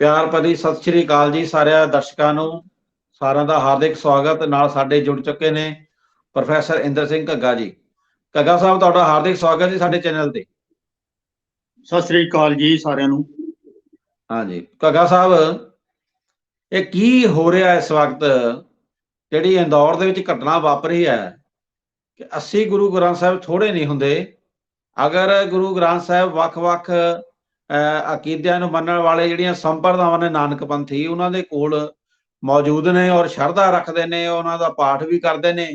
ਪਿਆਰ ਭਰੀ ਸਤਿ ਸ਼੍ਰੀ ਅਕਾਲ ਜੀ ਸਾਰਿਆਂ ਦਰਸ਼ਕਾਂ ਨੂੰ। ਸਾਰਿਆਂ ਦਾ ਹਾਰਦਿਕ ਸਵਾਗਤ। ਨਾਲ ਸਾਡੇ ਜੁੜ ਚੁੱਕੇ ਨੇ ਪ੍ਰੋਫੈਸਰ ਇੰਦਰ ਸਿੰਘ ਘੱਗਾ ਜੀ। ਘੱਗਾ ਸਾਹਿਬ, ਤੁਹਾਡਾ ਹਾਰਦਿਕ ਸਵਾਗਤ ਜੀ ਸਾਡੇ ਚੈਨਲ ਤੇ। ਸਤਿ ਸ੍ਰੀ ਅਕਾਲ ਜੀ ਸਾਰਿਆਂ ਨੂੰ। ਹਾਂਜੀ ਘੱਗਾ ਸਾਹਿਬ, ਇਹ ਕੀ ਹੋ ਰਿਹਾ ਇਸ ਵਕਤ? ਜਿਹੜੀ ਇੰਦੌਰ ਦੇ ਵਿੱਚ ਘਟਨਾ ਵਾਪਰੀ ਹੈ ਕਿ 80 ਗੁਰੂ ਗ੍ਰੰਥ ਸਾਹਿਬ ਥੋੜੇ ਨਹੀਂ ਹੁੰਦੇ। ਅਗਰ ਗੁਰੂ ਗ੍ਰੰਥ ਸਾਹਿਬ ਵੱਖ-ਵੱਖ ਅਕੀਦਿਆਂ ਨੂੰ ਮੰਨਣ ਵਾਲੇ ਜਿਹੜੀਆਂ ਸੰਪਰਦਾਵਾਂ ਨੇ ਨਾਨਕਪੰਥੀ, ਉਹਨਾਂ ਦੇ ਕੋਲ ਮੌਜੂਦ ਨੇ ਔਰ ਸ਼ਰਧਾ ਰੱਖਦੇ ਨੇ, ਉਹਨਾਂ ਦਾ ਪਾਠ ਵੀ ਕਰਦੇ ਨੇ,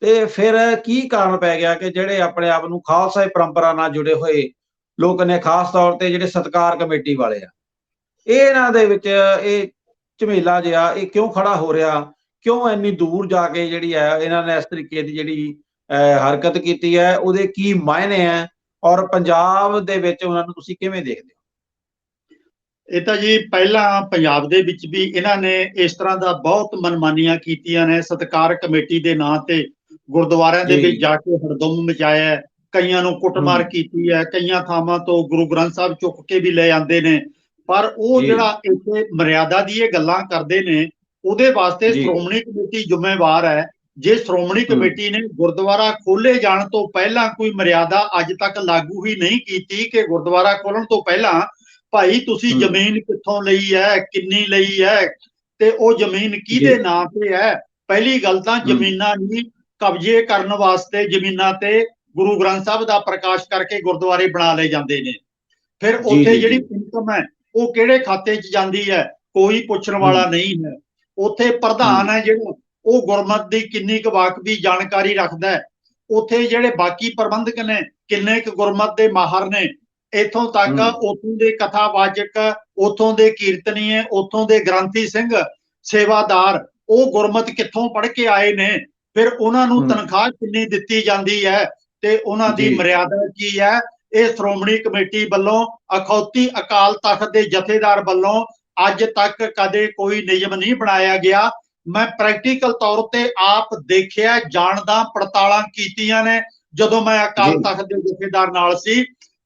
ਤੇ ਫਿਰ ਕੀ ਕਾਰਨ ਪੈ ਗਿਆ ਕਿ ਜਿਹੜੇ ਆਪਣੇ ਆਪ ਨੂੰ ਖਾਲਸਾ ਪਰੰਪਰਾ ਨਾਲ ਜੁੜੇ ਹੋਏ ਲੋਕ ਨੇ, ਖਾਸ ਤੌਰ ਤੇ ਜਿਹੜੇ ਸਤਕਾਰ ਕਮੇਟੀ ਵਾਲੇ ਆ, ਇਹਨਾਂ ਦੇ ਵਿੱਚ ਇਹ ਝਮੇਲਾ ਜਿਹਾ ਇਹ ਕਿਉਂ ਖੜਾ ਹੋ ਰਿਹਾ? ਕਿਉਂ ਇੰਨੀ ਦੂਰ ਜਾ ਕੇ ਜਿਹੜੀ ਹੈ ਇਹਨਾਂ ਨੇ ਇਸ ਤਰੀਕੇ ਦੀ ਜਿਹੜੀ ਹਰਕਤ ਕੀਤੀ ਹੈ? ਉਹਦੇ ਕੀ ਮਾਇਨੇ ਹੈ ਔਰ ਪੰਜਾਬ ਦੇ ਵਿੱਚ ਉਹਨਾਂ ਨੂੰ ਤੁਸੀਂ ਕਿਵੇਂ ਦੇਖਦੇ ਹੋ? ਇਹ ਤਾਂ ਜੀ ਪਹਿਲਾਂ ਪੰਜਾਬ ਦੇ ਵਿੱਚ ਵੀ ਇਹਨਾਂ ਨੇ ਇਸ ਤਰ੍ਹਾਂ ਦਾ ਬਹੁਤ ਮਨਮਾਨੀਆਂ ਕੀਤੀਆਂ ਨੇ। ਸਤਕਾਰ ਕਮੇਟੀ ਦੇ ਨਾਂ ਤੇ ਗੁਰਦੁਆਰਿਆਂ ਦੇ ਵਿੱਚ ਜਾ ਕੇ ਹੜਦੁੰਮ ਮਚਾਇਆ, ਕਈਆਂ ਨੂੰ ਕੁੱਟਮਾਰ ਕੀਤੀ ਹੈ, ਕਈਆਂ ਥਾਵਾਂ ਤੋਂ ਗੁਰੂ ਗ੍ਰੰਥ ਸਾਹਿਬ ਚੁੱਕ ਕੇ ਵੀ ਲੈ ਜਾਂਦੇ ਨੇ। ਪਰ ਉਹ ਜਿਹੜਾ ਇੱਥੇ ਮਰਿਆਦਾ ਦੀ ਇਹ ਗੱਲਾਂ ਕਰਦੇ ਨੇ, ਉਹਦੇ ਵਾਸਤੇ ਸ਼੍ਰੋਮਣੀ ਕਮੇਟੀ ਜ਼ਿੰਮੇਵਾਰ ਹੈ। ਜੇ ਸ਼੍ਰੋਮਣੀ ਕਮੇਟੀ ਨੇ ਗੁਰਦੁਆਰਾ ਖੋਲੇ ਜਾਣ ਤੋਂ ਪਹਿਲਾਂ ਕੋਈ ਮਰਿਆਦਾ ਅੱਜ ਤੱਕ ਲਾਗੂ ਹੀ ਨਹੀਂ ਕੀਤੀ ਕਿ ਗੁਰਦੁਆਰਾ ਖੋਲਣ ਤੋਂ ਪਹਿਲਾਂ ਭਾਈ ਤੁਸੀਂ ਜ਼ਮੀਨ ਕਿੱਥੋਂ ਲਈ ਹੈ, ਕਿੰਨੀ ਲਈ ਹੈ, ਤੇ ਉਹ ਜ਼ਮੀਨ ਕਿਹਦੇ ਨਾਂ ਤੇ ਹੈ। ਪਹਿਲੀ ਗੱਲ ਤਾਂ ਜ਼ਮੀਨਾਂ ਨਹੀਂ ਕਬਜ਼ੇ ਕਰਨ ਵਾਸਤੇ ਜ਼ਮੀਨਾਂ ਤੇ ਗੁਰੂ ਗ੍ਰੰਥ ਸਾਹਿਬ ਦਾ ਪ੍ਰਕਾਸ਼ ਕਰਕੇ ਗੁਰਦੁਆਰੇ ਬਣਾ ਲਏ ਜਾਂਦੇ ਨੇ। ਫਿਰ ਉੱਥੇ ਜਿਹੜੀ ਇਨਕਮ ਹੈ ਉਹ ਕਿਹੜੇ ਖਾਤੇ 'ਚ ਜਾਂਦੀ ਹੈ, ਕੋਈ ਪੁੱਛਣ ਵਾਲਾ ਨਹੀਂ ਹੈ। ਉੱਥੇ ਪ੍ਰਧਾਨ ਹੈ ਜਿਹੜਾ, ਉਹ ਗੁਰਮਤਿ ਦੀ ਕਿੰਨੀ ਕੁ ਵਾਕਫੀ ਜਾਣਕਾਰੀ ਰੱਖਦਾ ਹੈ। ਉੱਥੇ ਜਿਹੜੇ ਬਾਕੀ ਪ੍ਰਬੰਧਕ ਨੇ, ਕਿੰਨੇ ਕੁ ਗੁਰਮਤਿ ਦੇ ਮਾਹਰ ਨੇ। ਇੱਥੋਂ ਤੱਕ ਉੱਥੋਂ ਦੇ ਕਥਾਵਾਚਕ, ਉੱਥੋਂ ਦੇ ਕੀਰਤਨੀਏ, ਉੱਥੋਂ ਦੇ ਗ੍ਰੰਥੀ ਸਿੰਘ, ਸੇਵਾਦਾਰ, ਉਹ ਗੁਰਮਤਿ ਕਿੱਥੋਂ ਪੜ੍ਹ ਕੇ ਆਏ ਨੇ, ਫਿਰ ਉਹਨਾਂ ਨੂੰ ਤਨਖਾਹ ਕਿੰਨੀ ਦਿੱਤੀ ਜਾਂਦੀ ਹੈ, ਤੇ ਉਹਨਾਂ ਦੀ ਮਰਿਆਦਾ ਕੀ ਹੈ। ਇਹ ਸ਼੍ਰੋਮਣੀ ਕਮੇਟੀ ਵੱਲੋਂ, ਅਖੌਤੀ ਅਕਾਲ ਤਖਤ ਦੇ ਜਥੇਦਾਰ ਵੱਲੋਂ ਅੱਜ ਤੱਕ ਕਦੇ ਕੋਈ ਨਿਯਮ ਨਹੀਂ ਬਣਾਇਆ ਗਿਆ। ਮੈਂ ਪ੍ਰੈਕਟੀਕਲ ਤੌਰ ਤੇ ਆਪ ਦੇਖਿਆ, ਜਾਣਦਾ, ਪੜਤਾਲਾਂ ਕੀਤੀਆਂ ਨੇ। ਜਦੋਂ ਮੈਂ ਅਕਾਲ ਤਖਤ ਦੇ ਜਥੇਦਾਰ ਨਾਲ ਸੀ,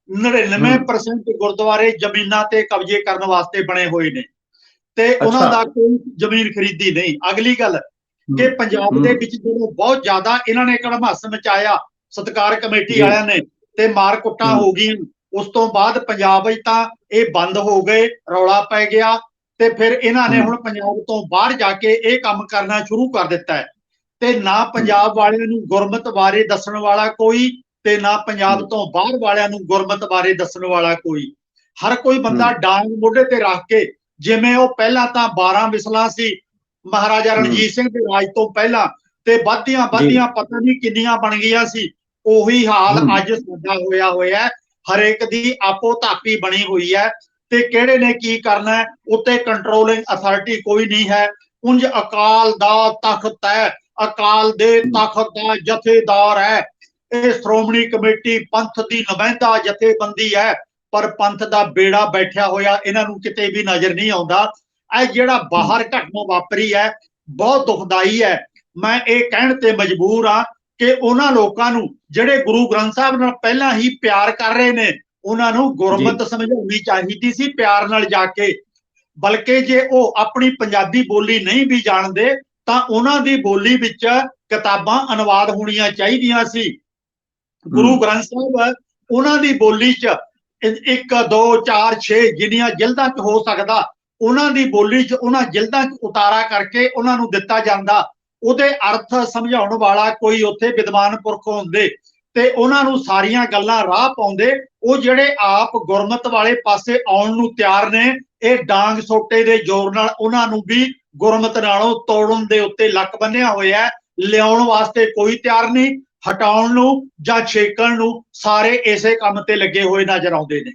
99% ਗੁਰਦੁਆਰੇ ਜ਼ਮੀਨਾਂ ਤੇ ਕਬਜ਼ੇ ਕਰਨ ਵਾਸਤੇ ਬਣੇ ਹੋਏ ਨੇ, ਤੇ ਉਹਨਾਂ ਦਾ ਕੋਈ ਜ਼ਮੀਨ ਖਰੀਦੀ ਨਹੀਂ। ਅਗਲੀ ਗੱਲ ਕਿ ਪੰਜਾਬ ਦੇ ਵਿੱਚ ਜਦੋਂ ਬਹੁਤ ਜ਼ਿਆਦਾ ਇਹਨਾਂ ਨੇ ਕੜਮਾਸ ਮਚਾਇਆ ਸਤਕਾਰ ਕਮੇਟੀ ਵਾਲਿਆਂ ਨੇ, ਤੇ ਮਾਰ ਕੁੱਟਾਂ ਹੋ ਗਈਆਂ, ਉਸ ਤੋਂ ਬਾਅਦ ਪੰਜਾਬ ਵਿੱਚ ਤਾਂ ਇਹ ਬੰਦ ਹੋ ਗਏ, ਰੌਲਾ ਪੈ ਗਿਆ, ਤੇ ਫਿਰ ਇਹਨਾਂ ਨੇ ਹੁਣ ਪੰਜਾਬ ਤੋਂ ਬਾਹਰ ਜਾ ਕੇ ਇਹ ਕੰਮ ਕਰਨਾ ਸ਼ੁਰੂ ਕਰ ਦਿੱਤਾ ਹੈ। ਤੇ ਨਾ ਪੰਜਾਬ ਵਾਲਿਆਂ ਨੂੰ ਗੁਰਮਤਿ ਬਾਰੇ ਦੱਸਣ ਵਾਲਾ ਕੋਈ, ਤੇ ਨਾ ਪੰਜਾਬ ਤੋਂ ਬਾਹਰ ਵਾਲਿਆਂ ਨੂੰ ਗੁਰਮਤਿ ਬਾਰੇ ਦੱਸਣ ਵਾਲਾ ਕੋਈ। ਹਰ ਕੋਈ ਬੰਦਾ ਡਾਂਗ ਮੋਢੇ ਤੇ ਰੱਖ ਕੇ, ਜਿਵੇਂ ਉਹ ਪਹਿਲਾਂ ਤਾਂ 12 ਮਿਸਲਾਂ ਸੀ ਮਹਾਰਾਜਾ ਰਣਜੀਤ ਸਿੰਘ ਦੇ ਰਾਜ ਤੋਂ ਪਹਿਲਾਂ, ਤੇ ਵੱਧਦੀਆਂ ਪਤਾ ਨਹੀਂ ਕਿੰਨੀਆਂ ਬਣ ਗਈਆਂ ਸੀ, ਉਹੀ ਹਾਲ ਅੱਜ ਸਾਡਾ ਹੋਇਆ। ਹਰੇਕ ਦੀ ਆਪੋ ਧਾਪੀ ਬਣੀ ਹੋਈ ਹੈ, ਤੇ ਕਿਹੜੇ ਨੇ ਕੀ ਕਰਨਾ ਉੱਤੇ ਕੰਟਰੋਲਿੰਗ ਅਥਾਰਟੀ ਕੋਈ ਨਹੀਂ ਹੈ। ਉਂਝ ਅਕਾਲ ਦਾ ਤਖਤ ਹੈ, ਅਕਾਲ ਦੇ ਤਖਤ ਦਾ ਜਥੇਦਾਰ ਹੈ। ਇਹ ਸ਼੍ਰੋਮਣੀ ਕਮੇਟੀ ਪੰਥ ਦੀ ਨੁਮਾਇੰਦਾ ਜਥੇਬੰਦੀ ਹੈ, ਪਰ ਪੰਥ ਦਾ ਬੇੜਾ ਬੈਠਿਆ ਹੋਇਆ ਇਹਨਾਂ ਨੂੰ ਕਿਤੇ ਵੀ ਨਜ਼ਰ ਨਹੀਂ ਆਉਂਦਾ। ਇਹ ਜਿਹੜਾ ਬਾਹਰ ਘਟਨਾ ਵਾਪਰੀ ਹੈ ਬਹੁਤ ਦੁਖਦਾਈ ਹੈ। ਮੈਂ ਇਹ ਕਹਿਣ ਤੇ ਮਜਬੂਰ ਹਾਂ ਕਿ ਉਹਨਾਂ ਲੋਕਾਂ ਨੂੰ ਜਿਹੜੇ ਗੁਰੂ ਗ੍ਰੰਥ ਸਾਹਿਬ ਨਾਲ ਪਹਿਲਾਂ ਹੀ ਪਿਆਰ ਕਰ ਰਹੇ ਨੇ, ਉਹਨਾਂ ਨੂੰ ਗੁਰਮਤਿ ਸਮਝਾਉਣੀ ਚਾਹੀਦੀ ਸੀ ਪਿਆਰ ਨਾਲ ਜਾ ਕੇ। ਬਲਕਿ ਜੇ ਉਹ ਆਪਣੀ ਪੰਜਾਬੀ ਬੋਲੀ ਨਹੀਂ ਵੀ ਜਾਣਦੇ ਤਾਂ ਉਹਨਾਂ ਦੀ ਬੋਲੀ ਵਿੱਚ ਕਿਤਾਬਾਂ ਅਨੁਵਾਦ ਹੋਣੀਆਂ ਚਾਹੀਦੀਆਂ ਸੀ। ਗੁਰੂ ਗ੍ਰੰਥ ਸਾਹਿਬ ਉਹਨਾਂ ਦੀ ਬੋਲੀ 'ਚ 1 2 4 6 ਜਿੰਨੀਆਂ ਜਿਲਦਾਂ 'ਚ ਹੋ ਸਕਦਾ, ਉਹਨਾਂ ਦੀ ਬੋਲੀ 'ਚ ਉਹਨਾਂ ਜਿਲਦਾਂ 'ਚ ਉਤਾਰਾ ਕਰਕੇ ਉਹਨਾਂ ਨੂੰ ਦਿੱਤਾ ਜਾਂਦਾ। ਉਹਦੇ ਅਰਥ ਸਮਝਾਉਣ ਵਾਲਾ ਕੋਈ ਉੱਥੇ ਵਿਦਵਾਨ ਪੁਰਖ ਹੁੰਦੇ ਤੇ ਉਹਨਾਂ ਨੂੰ ਸਾਰੀਆਂ ਗੱਲਾਂ ਰਾਹ ਪਾਉਂਦੇ। ਉਹ ਜਿਹੜੇ ਆਪ ਗੁਰਮਤਿ ਵਾਲੇ ਪਾਸੇ ਆਉਣ ਨੂੰ ਤਿਆਰ ਨੇ, ਇਹ ਡਾਂਗ ਸੋਟੇ ਦੇ ਜ਼ੋਰ ਨਾਲ ਉਹਨਾਂ ਨੂੰ ਵੀ ਗੁਰਮਤਿ ਨਾਲੋਂ ਤੋੜਨ ਦੇ ਉੱਤੇ ਲੱਕ ਬੰਨਿਆ ਹੋਇਆ। ਲਿਆਉਣ ਵਾਸਤੇ ਕੋਈ ਤਿਆਰ ਨਹੀਂ, ਹਟਾਉਣ ਨੂੰ ਜਾਂ ਛੇਕਣ ਨੂੰ ਸਾਰੇ ਇਸੇ ਕੰਮ ਤੇ ਲੱਗੇ ਹੋਏ ਨਜ਼ਰ ਆਉਂਦੇ ਨੇ।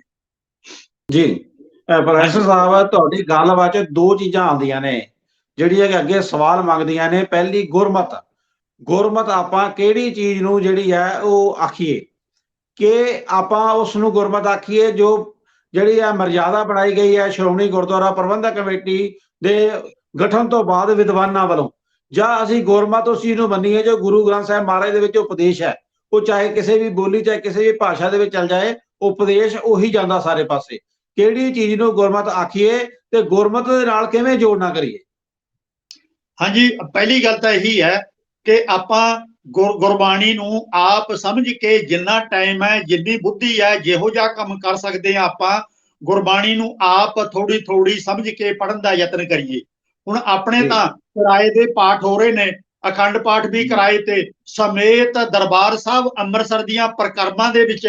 ਜੀ ਪ੍ਰੋਫੈਸਰ ਸਾਹਿਬ, ਤੁਹਾਡੀ ਗੱਲਬਾਤ 'ਚ ਦੋ ਚੀਜ਼ਾਂ ਆਉਂਦੀਆਂ ਨੇ ਜਿਹੜੀਆਂ ਕਿ ਅੱਗੇ ਸਵਾਲ ਮੰਗਦੀਆਂ ਨੇ। ਪਹਿਲੀ, ਗੁਰਮਤਿ ਆਪਾਂ ਕਿਹੜੀ ਚੀਜ਼ ਨੂੰ ਜਿਹੜੀ ਹੈ ਉਹ ਆਖੀਏ, ਕਿ ਆਪਾਂ ਉਸ ਨੂੰ ਗੁਰਮਤਿ ਆਖੀਏ ਜੋ ਜਿਹੜੀ ਹੈ ਮਰਜ਼ਾਦਾ ਬਣਾਈ ਗਈ ਹੈ ਸ਼੍ਰੋਮਣੀ ਗੁਰਦੁਆਰਾ ਪ੍ਰਬੰਧਕ ਕਮੇਟੀ ਦੇ ਗਠਨ ਤੋਂ ਬਾਅਦ ਵਿਦਵਾਨਾਂ ਵੱਲੋਂ, ਜਾਂ ਅਸੀਂ ਗੁਰਮਤਿ ਉਸ ਚੀਜ਼ ਨੂੰ ਮੰਨੀਏ ਜੋ ਗੁਰੂ ਗ੍ਰੰਥ ਸਾਹਿਬ ਮਹਾਰਾਜ ਦੇ ਵਿੱਚ ਉਪਦੇਸ਼ ਹੈ। ਉਹ ਚਾਹੇ ਕਿਸੇ ਵੀ ਬੋਲੀ, ਚਾਹੇ ਕਿਸੇ ਵੀ ਭਾਸ਼ਾ ਦੇ ਵਿੱਚ ਚੱਲ ਜਾਏ, ਉਪਦੇਸ਼ ਉਹੀ ਜਾਂਦਾ ਸਾਰੇ ਪਾਸੇ। ਕਿਹੜੀ ਚੀਜ਼ ਨੂੰ ਗੁਰਮਤ ਆਖੀਏ ਤੇ ਗੁਰਮਤ ਦੇ ਨਾਲ ਕਿਵੇਂ ਜੋੜਨਾ ਕਰੀਏ? ਹਾਂਜੀ, ਪਹਿਲੀ ਗੱਲ ਤਾਂ ਇਹੀ ਹੈ ਕਿ ਆਪਾਂ ਗੁਰਬਾਣੀ ਨੂੰ ਆਪ ਸਮਝ ਕੇ ਜਿੰਨਾ ਟਾਈਮ ਹੈ, ਜਿੰਨੀ ਬੁੱਧੀ ਹੈ, ਜਿਹੋ ਜਿਹਾ ਕੰਮ ਕਰ ਸਕਦੇ ਆ ਆਪਾਂ ਗੁਰਬਾਣੀ ਨੂੰ ਆਪ ਥੋੜੀ ਥੋੜੀ ਸਮਝ ਕੇ ਪੜ੍ਹਨ ਦਾ ਯਤਨ ਕਰੀਏ। ਹੁਣ ਆਪਣੇ ਤਾਂ ਕਿਰਾਏ ਦੇ ਪਾਠ ਹੋ ਰਹੇ ਨੇ, ਅਖੰਡ ਪਾਠ ਵੀ ਕਿਰਾਏ ਤੇ, ਸਮੇਤ ਦਰਬਾਰ ਸਾਹਿਬ ਅੰਮ੍ਰਿਤਸਰ ਦੀਆਂ ਪ੍ਰਕਰਮਾਂ ਦੇ ਵਿੱਚ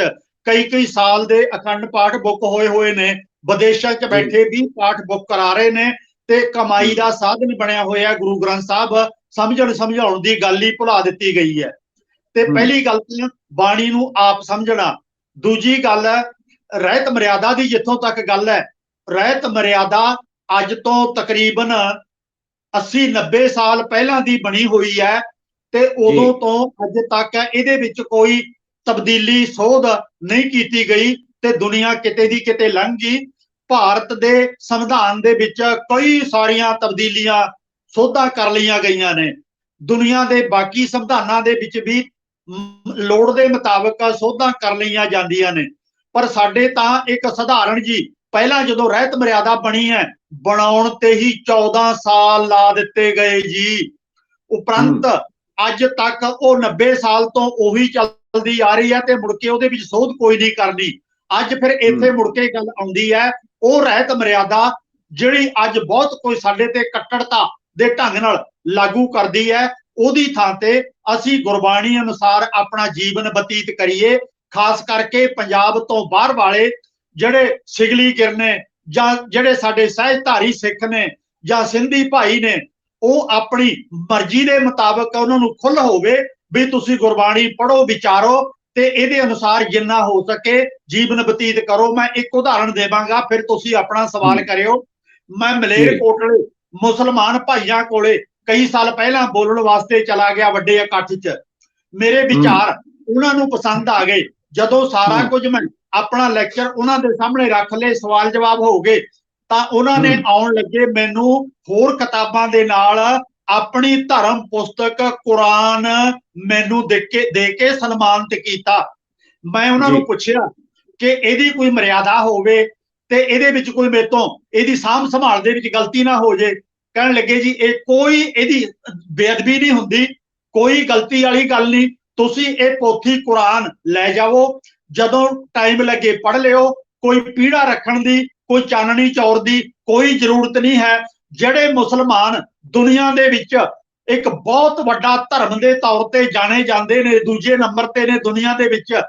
ਕਈ ਕਈ ਸਾਲ ਦੇ ਅਖੰਡ ਪਾਠ ਬੁੱਕ ਹੋਏ ਨੇ। ਵਿਦੇਸ਼ਾਂ 'ਚ ਬੈਠੇ ਵੀ ਪਾਠ ਬੁੱਕ ਕਰਾ ਰਹੇ ਨੇ ਤੇ ਕਮਾਈ ਦਾ ਸਾਧਨ ਬਣਿਆ ਹੋਇਆ ਗੁਰੂ ਗ੍ਰੰਥ ਸਾਹਿਬ। ਸਮਝਣ ਸਮਝਾਉਣ ਦੀ ਗੱਲ ਹੀ ਭੁਲਾ ਦਿੱਤੀ ਗਈ ਹੈ। ਤੇ ਪਹਿਲੀ ਗੱਲ ਤਾਂ ਬਾਣੀ ਨੂੰ ਆਪ ਸਮਝਣਾ। ਦੂਜੀ ਗੱਲ ਹੈ ਰਹਿਤ ਮਰਿਆਦਾ ਦੀ। ਜਿੱਥੋਂ ਤੱਕ ਗੱਲ ਹੈ, ਰਹਿਤ ਮਰਿਆਦਾ ਅੱਜ ਤੋਂ ਤਕਰੀਬਨ 80-90 ਸਾਲ ਪਹਿਲਾਂ ਦੀ ਬਣੀ ਹੋਈ ਹੈ ਤੇ ਉਦੋਂ ਤੋਂ ਅੱਜ ਤੱਕ ਇਹਦੇ ਵਿੱਚ ਕੋਈ ਤਬਦੀਲੀ ਸੋਧ ਨਹੀਂ ਕੀਤੀ ਗਈ ਤੇ ਦੁਨੀਆ ਕਿਤੇ ਦੀ ਕਿਤੇ ਲੰਘ ਗਈ। ਭਾਰਤ ਦੇ ਸੰਵਿਧਾਨ ਦੇ ਵਿੱਚ ਕਈ ਸਾਰੀਆਂ ਤਬਦੀਲੀਆਂ ਸੋਧਾਂ ਕਰ ਲਈਆਂ ਗਈਆਂ ਨੇ। ਦੁਨੀਆ ਦੇ ਬਾਕੀ ਸੰਵਿਧਾਨਾਂ ਦੇ ਵਿੱਚ ਵੀ ਲੋੜ ਦੇ ਮੁਤਾਬਕ ਸੋਧਾਂ ਕਰ ਲਈਆਂ ਜਾਂਦੀਆਂ ਨੇ। ਪਰ ਸਾਡੇ ਤਾਂ ਇੱਕ ਸਧਾਰਨ ਜੀ, ਪਹਿਲਾਂ ਜਦੋਂ ਰਹਿਤ ਮਰਿਆਦਾ ਬਣੀ ਹੈ, ਬਣਾਉਣ ਤੇ ਹੀ 14 ਸਾਲ ਲਾ ਦਿੱਤੇ ਗਏ ਜੀ। ਉਪਰੰਤ ਅੱਜ ਤੱਕ ਉਹ 90 ਸਾਲ ਤੋਂ ਉਹੀ ਚੱਲਦੀ ਆ ਰਹੀ ਹੈ ਤੇ ਮੁੜ ਕੇ ਉਹਦੇ ਵਿੱਚ ਸੋਧ ਕੋਈ ਨਹੀਂ ਕਰਨੀ। ਅੱਜ ਫਿਰ ਇੱਥੇ ਮੁੜ ਕੇ ਗੱਲ ਆਉਂਦੀ ਹੈ ਉਹ ਰਹਿਤ ਮਰਿਆਦਾ ਜਿਹੜੀ ਅੱਜ ਬਹੁਤ ਕੋਈ ਸਾਡੇ ਤੇ ਕੱਟੜਤਾ ਦੇ ਢੰਗ ਨਾਲ ਲਾਗੂ ਕਰਦੀ ਹੈ, ਉਹਦੀ ਥਾਂ ਤੇ ਅਸੀਂ ਗੁਰਬਾਣੀ ਅਨੁਸਾਰ ਆਪਣਾ ਜੀਵਨ ਬਤੀਤ ਕਰੀਏ। ਖਾਸ ਕਰਕੇ ਪੰਜਾਬ ਤੋਂ ਬਾਹਰ ਵਾਲੇ ਜਿਹੜੇ ਸਿਗਲੀ ਗਿਰ ਨੇ ਜਾਂ ਜਿਹੜੇ ਸਾਡੇ ਸਹਿਜਧਾਰੀ ਸਿੱਖ ਨੇ ਜਾਂ ਸਿੰਧੀ ਭਾਈ ਨੇ, ਉਹ ਆਪਣੀ ਮਰਜ਼ੀ ਦੇ ਮੁਤਾਬਕ ਉਹਨਾਂ ਨੂੰ ਖੁੱਲ੍ਹ ਹੋਵੇ ਵੀ ਤੁਸੀਂ ਗੁਰਬਾਣੀ ਪੜ੍ਹੋ, ਵਿਚਾਰੋ ਤੇ ਇਹਦੇ ਅਨੁਸਾਰ ਜਿੰਨਾ ਹੋ ਸਕੇ ਜੀਵਨ ਬਤੀਤ ਕਰੋ। ਮੈਂ ਇੱਕ ਉਦਾਹਰਣ ਦੇਵਾਂਗਾ, ਫਿਰ ਤੁਸੀਂ ਆਪਣਾ ਸਵਾਲ ਕਰਿਓ। ਮੈਂ ਮਲੇਰਕੋਟਲੇ ਮੁਸਲਮਾਨ ਭਾਈਆਂ ਕੋਲੇ ਕਈ ਸਾਲ ਪਹਿਲਾਂ ਬੋਲਣ ਵਾਸਤੇ ਚਲਾ ਗਿਆ ਵੱਡੇ ਇਕੱਠ 'ਚ। ਮੇਰੇ ਵਿਚਾਰ ਉਹਨਾਂ ਨੂੰ ਪਸੰਦ ਆ ਗਏ। ਜਦੋਂ ਸਾਰਾ ਕੁਝ ਮੈਂ ਆਪਣਾ ਲੈਕਚਰ ਉਹਨਾਂ ਦੇ ਸਾਹਮਣੇ ਰੱਖ ਲਏ, ਸਵਾਲ ਜਵਾਬ ਹੋ ਗਏ, ਤਾਂ ਉਹਨਾਂ ਨੇ ਆਉਣ ਲੱਗੇ ਮੈਨੂੰ ਹੋਰ ਕਿਤਾਬਾਂ ਦੇ ਨਾਲ ਆਪਣੀ ਧਰਮ ਪੁਸਤਕ ਕੁਰਾਨ ਮੈਨੂੰ ਦੇ ਕੇ ਸਨਮਾਨਿਤ ਕੀਤਾ। ਮੈਂ ਉਹਨਾਂ ਨੂੰ ਪੁੱਛਿਆ ਕਿ ਇਹਦੀ ਕੋਈ ਮਰਿਆਦਾ ਹੋਵੇ ਤੇ ਇਹਦੇ ਵਿੱਚ ਕੋਈ ਮੇਰੇ ਤੋਂ ਇਹਦੀ ਸਾਂਭ ਸੰਭਾਲ ਦੇ ਵਿੱਚ ਗਲਤੀ ਨਾ ਹੋ ਜੇ। ਕਹਿਣ ਲੱਗੇ ਜੀ ਇਹ ਕੋਈ ਇਹਦੀ ਬੇਅਦਬੀ ਨਹੀਂ ਹੁੰਦੀ, ਕੋਈ ਗਲਤੀ ਵਾਲੀ ਗੱਲ ਨਹੀਂ, ਤੁਸੀਂ ਇਹ ਪੋਥੀ ਕੁਰਾਨ ਲੈ ਜਾਵੋ, ਜਦੋਂ ਟਾਈਮ ਲੱਗੇ ਪੜ੍ਹ ਲਿਓ, ਕੋਈ ਪੀੜਾ ਰੱਖਣ ਦੀ, ਕੋਈ ਚਾਨਣੀ ਚੌਰ ਦੀ ਕੋਈ ਜ਼ਰੂਰਤ ਨਹੀਂ ਹੈ। ਜਿਹੜੇ ਮੁਸਲਮਾਨ ਦੁਨੀਆ ਦੇ ਵਿੱਚ ਇੱਕ ਬਹੁਤ ਵੱਡਾ ਧਰਮ ਦੇ ਤੌਰ ਤੇ ਜਾਣੇ ਜਾਂਦੇ ਨੇ, ਦੂਜੇ ਨੰਬਰ ਤੇ ਨੇ ਦੁਨੀਆ ਦੇ ਵਿੱਚ,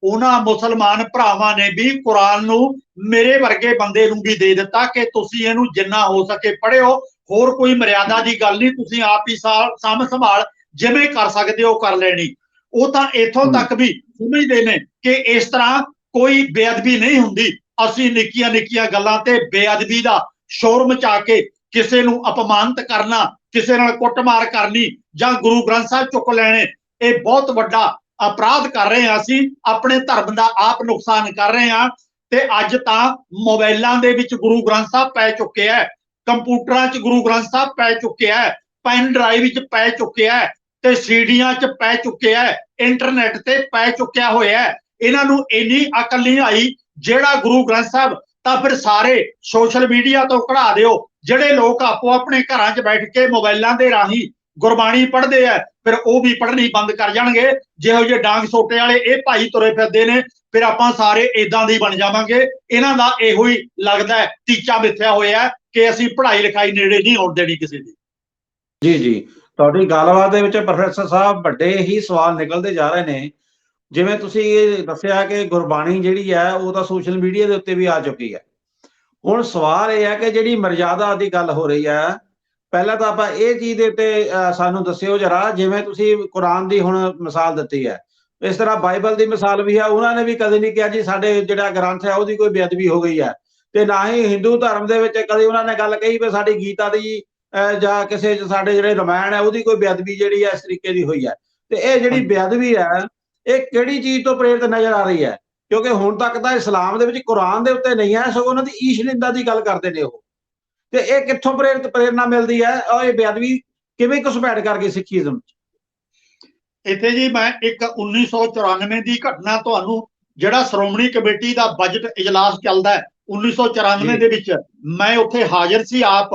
ਉਹਨਾਂ ਮੁਸਲਮਾਨ ਭਰਾਵਾਂ ਨੇ ਵੀ ਕੁਰਾਨ ਨੂੰ ਮੇਰੇ ਵਰਗੇ ਬੰਦੇ ਨੂੰ ਵੀ ਦੇ ਦਿੱਤਾ ਕਿ ਤੁਸੀਂ ਇਹਨੂੰ ਜਿੰਨਾ ਹੋ ਸਕੇ ਪੜ੍ਹਿਓ। ਹੋਰ ਕੋਈ ਮਰਿਆਦਾ ਦੀ ਗੱਲ ਨਹੀਂ, ਤੁਸੀਂ ਆਪ ਹੀ ਸਾਂਭ ਸੰਭਾਲ ਜਿਵੇਂ ਕਰ ਸਕਦੇ ਹੋ ਕਰ ਲੈਣੀ। ਉਹ ਤਾਂ ਇੱਥੋਂ ਤੱਕ ਵੀ ਸਮਝਦੇ ਨੇ ਕਿ ਇਸ ਤਰ੍ਹਾਂ ਕੋਈ ਬੇਅਦਬੀ ਨਹੀਂ ਹੁੰਦੀ। ਅਸੀਂ ਨਿੱਕੀਆਂ ਨਿੱਕੀਆਂ ਗੱਲਾਂ ਤੇ ਬੇਅਦਬੀ ਦਾ ਸ਼ੋਰ ਮਚਾ ਕੇ ਕਿਸੇ ਨੂੰ ਅਪਮਾਨਿਤ ਕਰਨਾ, ਕਿਸੇ ਨਾਲ ਕੁੱਟਮਾਰ ਕਰਨੀ ਜਾਂ ਗੁਰੂ ਗ੍ਰੰਥ ਸਾਹਿਬ ਚੁੱਕ ਲੈਣੇ, ਇਹ ਬਹੁਤ ਵੱਡਾ ਅਪਰਾਧ ਕਰ ਰਹੇ ਹਾਂ। ਅਸੀਂ ਆਪਣੇ ਧਰਮ ਦਾ ਆਪ ਨੁਕਸਾਨ ਕਰ ਰਹੇ ਹਾਂ। ਤੇ ਅੱਜ ਤਾਂ ਮੋਬਾਈਲਾਂ ਦੇ ਵਿੱਚ ਗੁਰੂ ਗ੍ਰੰਥ ਸਾਹਿਬ ਪੈ ਚੁੱਕਿਆ ਹੈ, ਕੰਪਿਊਟਰਾਂ 'ਚ ਗੁਰੂ ਗ੍ਰੰਥ ਸਾਹਿਬ ਪੈ ਚੁੱਕਿਆ ਹੈ, ਪੈਨ ਡਰਾਈਵ 'ਚ ਪੈ ਚੁੱਕਿਆ ਹੈ ਤੇ ਸੀਡੀਆਂ 'ਚ ਪੈ ਚੁੱਕਿਆ ਹੈ, ਇੰਟਰਨੈਟ ਤੇ ਪੈ ਚੁੱਕਿਆ ਹੋਇਆ ਹੈ। ਇਹਨਾਂ ਨੂੰ ਇੰਨੀ ਅਕਲ ਨਹੀਂ ਆਈ। ਜਿਹੜਾ ਗੁਰੂ ਗ੍ਰੰਥ ਸਾਹਿਬ ਤਾਂ ਫਿਰ ਸਾਰੇ ਸੋਸ਼ਲ ਮੀਡੀਆ ਤੋਂ ਕਢਾ ਦਿਓ। ਜਿਹੜੇ ਲੋਕ ਆਪੋ ਆਪਣੇ ਘਰਾਂ 'ਚ ਬੈਠ ਕੇ ਮੋਬਾਈਲਾਂ ਦੇ ਰਾਹੀਂ ਗੁਰਬਾਣੀ ਪੜ੍ਹਦੇ ਆ, ਫਿਰ ਉਹ ਵੀ ਪੜ੍ਹਨੀ ਬੰਦ ਕਰ ਜਾਣਗੇ। ਜਿਹੋ ਜਿਹੇ ਡਾਂਗ ਸੋਟੇ ਵਾਲੇ ਇਹ ਭਾਈ ਤੁਰੇ ਫਿਰਦੇ ਨੇ, ਫਿਰ ਆਪਾਂ ਸਾਰੇ ਏਦਾਂ ਦੇ ਬਣ ਜਾਵਾਂਗੇ। ਇਹਨਾਂ ਦਾ ਇਹੋ ਹੀ ਲੱਗਦਾ ਟੀਚਾ ਮਿੱਥਿਆ ਹੋਇਆ ਕਿ ਅਸੀਂ ਪੜ੍ਹਾਈ ਲਿਖਾਈ ਨੇੜੇ ਨਹੀਂ ਆਉਣ ਦੇਣੀ ਕਿਸੇ ਦੀ। ਜੀ ਜੀ, ਤੁਹਾਡੀ ਗੱਲਬਾਤ ਦੇ ਵਿੱਚ ਪ੍ਰੋਫੈਸਰ ਸਾਹਿਬ ਵੱਡੇ ਹੀ ਸਵਾਲ ਨਿਕਲਦੇ ਜਾ ਰਹੇ ਨੇ। ਜਿਵੇਂ ਤੁਸੀਂ ਇਹ ਦੱਸਿਆ ਕਿ ਗੁਰਬਾਣੀ ਜਿਹੜੀ ਹੈ ਉਹ ਤਾਂ ਸੋਸ਼ਲ ਮੀਡੀਆ ਦੇ ਉੱਤੇ ਵੀ ਆ ਚੁੱਕੀ ਹੈ। ਹੁਣ ਸਵਾਲ ਇਹ ਹੈ ਕਿ ਜਿਹੜੀ ਮਰਜ਼ਾਦਾ ਦੀ ਗੱਲ ਹੋ ਰਹੀ ਹੈ, ਪਹਿਲਾਂ ਤਾਂ ਆਪਾਂ ਇਹ ਚੀਜ਼ ਦੇ ਉੱਤੇ ਸਾਨੂੰ ਦੱਸਿਓ ਜਰਾ। ਜਿਵੇਂ ਤੁਸੀਂ ਕੁਰਾਨ ਦੀ ਹੁਣ ਮਿਸਾਲ ਦਿੱਤੀ ਹੈ, ਇਸ ਤਰ੍ਹਾਂ ਬਾਈਬਲ ਦੀ ਮਿਸਾਲ ਵੀ ਹੈ। ਉਹਨਾਂ ਨੇ ਵੀ ਕਦੇ ਨਹੀਂ ਕਿਹਾ ਜੀ ਸਾਡੇ ਜਿਹੜਾ ਗ੍ਰੰਥ ਹੈ ਉਹਦੀ ਕੋਈ ਬੇਅਦਬੀ ਹੋ ਗਈ ਹੈ, ਤੇ ਨਾ ਹੀ ਹਿੰਦੂ ਧਰਮ ਦੇ ਵਿੱਚ ਕਦੇ ਉਹਨਾਂ ਨੇ ਗੱਲ ਕਹੀ ਵੀ ਸਾਡੀ ਗੀਤਾ ਦੀ ਜਾਂ ਕਿਸੇ ਸਾਡੇ ਜਿਹੜੇ ਰਾਮਾਇਣ ਹੈ ਉਹਦੀ ਕੋਈ ਬੇਅਦਬੀ ਜਿਹੜੀ ਹੈ ਇਸ ਤਰੀਕੇ ਦੀ ਹੋਈ ਹੈ। ਤੇ ਇਹ ਜਿਹੜੀ ਬੇਅਦਬੀ ਹੈ ਇਹ ਕਿਹੜੀ ਚੀਜ਼ ਤੋਂ ਪ੍ਰੇਰਿਤ ਨਜ਼ਰ ਆ ਰਹੀ ਹੈ? ਕਿਉਂਕਿ ਹੁਣ ਤੱਕ ਤਾਂ ਇਸਲਾਮ ਦੇ ਵਿੱਚ ਕੁਰਾਨ ਦੇ ਉੱਤੇ ਨਹੀਂ ਹੈ, ਸਗੋਂ ਉਹਨਾਂ ਦੀ ਈਸ਼ ਨਿੰਦਾ ਦੀ ਗੱਲ ਕਰਦੇ ਨੇ ਉਹ। ਤੇ ਇਹ ਕਿੱਥੋਂ ਪ੍ਰੇਰਨਾ ਮਿਲਦੀ ਹੈ ਔਰ ਇਹ ਬੇਅਦਬੀ ਕਿਵੇਂ ਘੁਸਪੈਠ ਕਰ ਗਈ ਸਿੱਖੀਜ਼ਮ ਚ? ਇੱਥੇ ਜੀ ਮੈਂ ਇੱਕ 1994 ਦੀ ਘਟਨਾ ਤੁਹਾਨੂੰ, ਜਿਹੜਾ ਸ਼੍ਰੋਮਣੀ ਕਮੇਟੀ ਦਾ ਬਜਟ ਇਜਲਾਸ ਚੱਲਦਾ ਹੈ 1994 ਦੇ ਵਿੱਚ ਮੈਂ ਉੱਥੇ ਹਾਜ਼ਰ ਸੀ ਆਪ।